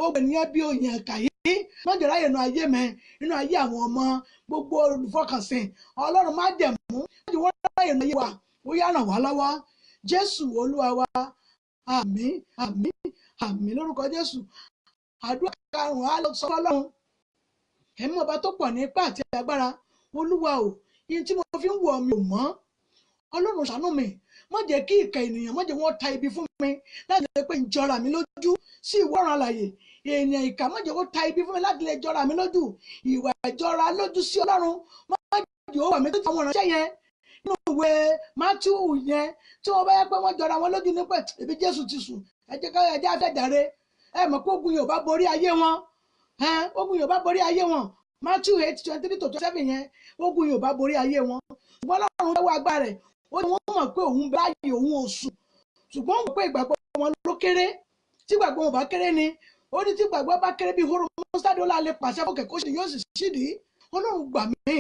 Ogun ènìyàn bí oyin ẹ̀ka yìí. Má jẹ́ ráyè nínú ayé mi, nínú ayé àwọn ọmọ, gbogbo olùfọkànsìn. Ọlọ́run má jẹ̀mú. Má jẹ́ wọ́n ráyè nínú ayé wa. Ó yá ràn wá lọ́wọ́. Jésù Olúwa wa, àmín àmín àmín lórúkọ Jésù. Àdúrà karùn-ún á lọ sọ fọ́lọ́run. Ẹ̀mí ọba tó pọ̀ ní ipá àti agbára, Olúwa o, yín tí mo fi ń wọ̀ mi ò mọ́. Ọlọ́run ṣàánú mi, má jẹ́ kí ìkà ènìyàn, má jẹ́ wọ́n ta ibi fún mi láti lè pé ń jọra mi lójú sí ìwọ ọ̀run alààyè. Ènìyàn ìkà, má jẹ́ kó ta ibi fún mi láti lè jọra mi lójú. Ìwà ìjọra lójú sí Ọlọ́run, má jẹ́ ó wà mí tó ti àwọn ìránṣẹ́ yẹn nínú ìwé Mátíù yẹn, tí wọ́n bá yẹ pé wọ́n jọra wọn lójú ní pé ebi Jésù ti sùn, ẹ jẹ́ afẹ́jàre. Ẹ mọ̀ pé ogun Yorùbá borí ayé wọn. Ogun Yorùbá borí ayé wọn. Mátíù 8:23-27 yẹn, ogun Yorùbá borí ayé wọn. Ṣùgbọ́n Ọlọ́run lọ́wọ́ agbára rẹ̀, ó ní wọ́n mọ̀ pé òun báyìí òun ò sùn. Ṣùgbọ́n wọ́n mọ̀ pé ìgbàgbọ́ wọn ló kéré. Tí ìgbàgbọ́ wọn bá kéré ni, ó ní tí ìgbàgbọ́ bá kéré bí hóró mọ́sítádì ó lè pàṣẹ fún kẹ̀kọ́ sí yóò sì ṣídìí. Ọlọ́run gbà mí.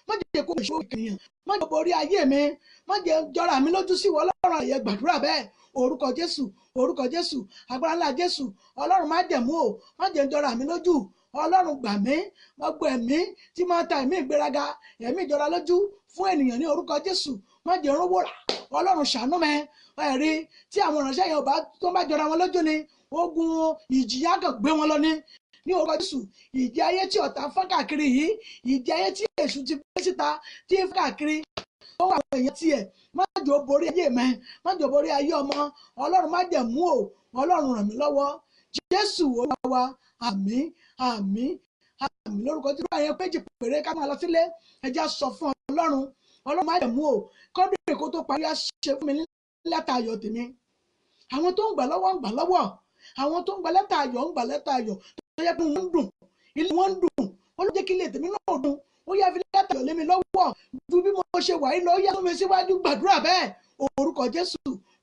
Má jẹ́ kó ìṣòro ènìyàn, má jẹ́ borí ayé mi, má jẹ́ jọra mi lójú sí ìwọ Ọlọ́run àyè gbàdúrà bẹ́ẹ̀. Orúkọ Jésù, orúkọ Jésù, agbára ńlá Jésù. Ọlọ́run má jẹ̀mú o, má jẹ́ jọra mi lójú. Ọlọ́run gbà mí, gbogbo ẹ̀mí tí máa ta ẹ̀mí ìgbéraga, ẹ̀mí ìjọra lójú fún ènìyàn ní orúkọ Jésù, má jẹ́ rówó rà. Ọlọ́run ṣàánú mi. Ẹ̀rí tí àwọn ìránṣẹ́ yẹn tó bá jọra wọn lójú ni, ogun ìjìyà kan gbé wọn lọ ní orúkọ Jésù. Ìjì ayé tí ọ̀tá fọ́n káàkiri yìí, ìjì ayé tí èṣù ti gbé síta tí ń fọ́n káàkiri, ó wà àwọn èèyàn tiẹ̀, má jẹ́ ó borí ayé mi, má jẹ́ ó borí ayé ọmọ. Ọlọ́run má jẹ́ mú o, Ọlọ́run ràn mí lọ́wọ́. Jésù Olúwa wa, àmín àmín àmín lórúkọ tí wọ́n yẹn péjì péré ká máa lọ sílé. Ẹ jẹ́ sọ fún Ọlọ́run, Ọlọ́run má jẹ́ mú o, kọ́dún èkó tó parí á ṣe fún mi lẹ́tà ayọ̀ tèmi. Àwọn tó ń gbà lọ́wọ́ ń gbà lọ́wọ́, àwọn tó ń gba lẹ́tà ayọ̀ ń gba lẹ́tà ayọ̀, tó yẹ pé wọ́n ń dùn, ilé wọn ń dùn. Ọlọ́run jẹ́ kí ilé tèmi náà dùn. Ó yá fi lẹ́tà ayọ̀ lé mi lọ́wọ́ ju bí mo ṣe wà yìí lọ. Ó yá tó mi síwájú gbàdúrà bẹ́ẹ̀. Orúkọ Jésù,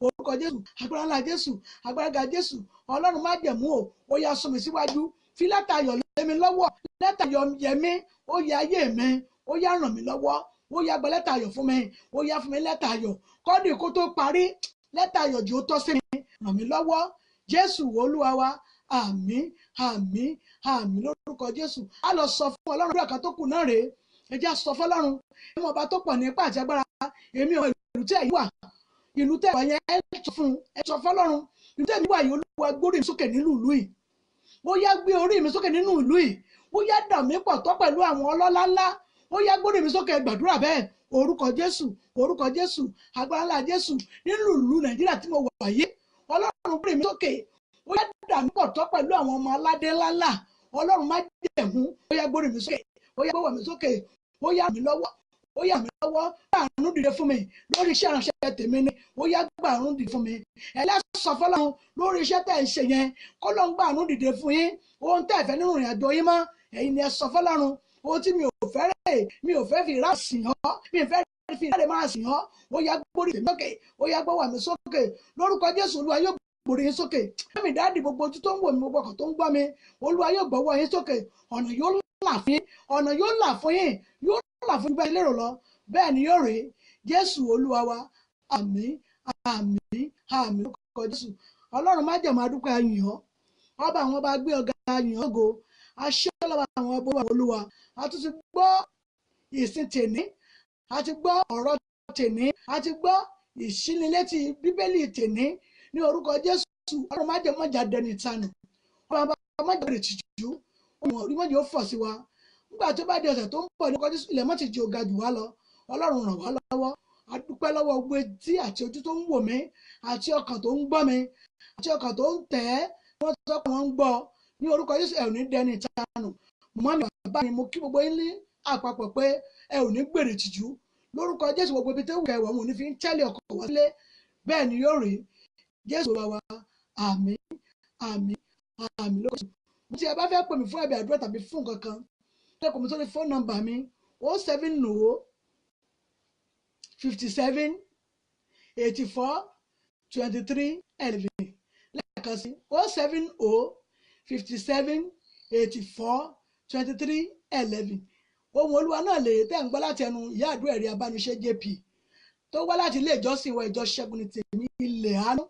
orúkọ Jésù, agbára ńlá Jésù, agbára ga Jésù. Ọlọ́run má jẹ́ mú o, ó yá sún mi síwájú. Fi lẹ́tà ayọ̀ lé mi lọ́wọ́, lẹ́tà ayọ̀ yẹ mí, ó yá ayé mi, ó yá ràn mí lọ́wọ́, ó yá gba lẹ́tà ayọ̀ fún mi, ó yá fún mi lẹ́tà ayọ̀. Kọ́dún kó tó parí, lẹ́tà ayọ̀ jù ó tọ́ sí mi, ràn mí lọ́wọ́. Jésù Olúwa wa, àmín àmín àmín lórúkọ Jésù. A lọ sọ fún Ọlọ́run bí àkàtó kù náà rèé. Ẹ jẹ́ sọ fún Ọlọ́run, ẹ̀mọ́ ọba tó pọ̀ ní ipá àti agbára, èmi ò ìlú tẹ̀ yìí wà, ìlú tẹ̀ wà yẹn ẹ sọ fún Ọlọ́run, ìlú tẹ̀ mi wà yìí, Olúwa gbórí mi sókè nínú ìlú yìí. Ó yá gbé orí mi sókè nínú ìlú yìí. Ó yá dà mí pọ̀ tọ́ pẹ̀lú àwọn ọlọ́lá ńlá. Ó yá gbórí mi sókè, gbàdúrà bẹ́ẹ̀. Orúkọ Jésù, orúkọ Jésù, agbára ńlá Jésù. Nínú ìlú Nàìjíríà tí mo wà yìí, Ọlọ́run gbórí mi sókè. Ó yá dà mí pọ̀ tọ́ pẹ̀lú àwọn ọmọ aládé ńláńlá. Ọlọ́run má jẹ̀mú. Ó yá gbórí mi sókè. Ó yá gbówó mi sókè. Ó yá mi lọ́wọ́. Ó yá mi lọ́wọ́. Gbàrún dìde fún mi lórí iṣẹ́ ìránṣẹ́ tèmi ni. Ó yá gbàrún dìde fún mi. Ẹlẹ́sọ̀ fọlọ́run lórí iṣẹ́ tẹ̀ ń ṣe yẹn. Kọ́lọ́run gbàrún dìde fún yín. Ohun tẹ́ ẹ fẹ́ nínú ìrìn àjò yín mọ́, ẹ̀yin ni ẹ sọ fọlọ́run. Ohun tí mi ò fẹ́ rẹ̀, mi ò fẹ́ fi ìrà sìn ọ́, mi ò fẹ́ fi ìrà máa sìn ọ́. Ó yá gbórí tèmi sókè. Ó yá gbówó mi sókè. Lórúkọ Jésù Olúwa yóò gbórí yín sókè. Ẹ̀mí dáàdì gbogbo ojú tó ń wò mí, gbogbo ọkàn tó ń gbọ́ mi, Olúwa yóò gbọ́wọ́ yín sókè. Ọ̀nà yóò là fún yín, ọ̀nà yóò là fún yín, yóò là fún yín bẹ́ẹ̀ lérò lọ. Bẹ́ẹ̀ ni yóò rí. Jésù Olúwa wa, àmín àmín àmín lórúkọ Jésù. Ọlọ́run má jẹ̀ máa dúpẹ́ yìn ọ́. Ọba àwọn ọba gbé ọ̀gá yìn ògo. Aṣẹ́ lọ́wọ́ àwọn ọba Olúwa. A tún ti gbọ́ ìsìn tèní, a ti gbọ́ ọ̀rọ̀ tèní, a ti gbọ́ ìṣínilétí Bíbélì tèní ní orúkọ Jésù. Ọlọ́run má jẹ́ mọ́jà dẹni ìtanù. Ọba má jẹ́ rè tìjú. Ohun orí mọ́jà ó fọ̀ sí wa. Nígbà tó bá di ọ̀sẹ̀ tó ń bọ̀ ní orúkọ Jésù, ilẹ̀ mọ́ ti jẹ́ ọ̀gá jù wá lọ. Ọlọ́run ràn wá lọ́wọ́. A dúpẹ́ lọ́wọ́ gbogbo etí àti ojú tó ń wò mí, àti ọkàn tó ń gbọ́ mi, àti ọkàn tó ń tẹ̀ ẹ́, wọ́n sọ pé wọ́n ń gbọ́ ní orúkọ Jésù. Ẹ ò ní dẹni ìtanù. Mọ́ mi bàbá mi, mo kí gbogbo yín ní àpapọ̀ pé ẹ ò ní gbèrè tìjú. Lórúkọ Jésù gbogbo ibi tó wù kẹwàá wọn ò ní fi ń tẹ́lẹ̀ ọkọ̀ wá sílé. Bẹ́ẹ̀ ni yóò rí. Jésù Olúwa wa, àmín àmín àmín lórúkọ Jésù. Tí ẹ bá fẹ́ pè mí fún ẹ̀bẹ̀ àdúrà tàbí fún nǹkan kan, ẹ kò mí sórí fóònù nọ́mbà mi 070 57 84 23 11. Lẹ́ẹ̀kan sí 070 57 84 23 11. Ohun Olúwa náà lè tẹ́ ń gbọ́ láti ẹnu ìyá àdúrà ẹ̀rí abániṣẹ́ JP tó wá láti ilé ìjọsìn wa ìjọ Ṣẹ́gun ní tèmi ilẹ̀ àánú,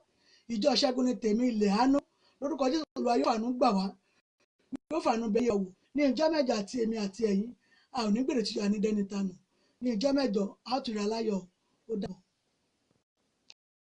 ìjọ Ṣẹ́gun ní tèmi ilẹ̀ àánú. Lórúkọ Jésù Olúwa yóò fàánú gbà wá, yóò fàánú bẹ́yẹ̀ wò ní ìjọ mẹ́jọ àti èmi àti ẹ̀yin. A ò ní gbèrè tìjú àní dẹni tanù. Ní ìjọ mẹ́jọ a ó tún rí aláyọ̀. Ó dàbọ̀.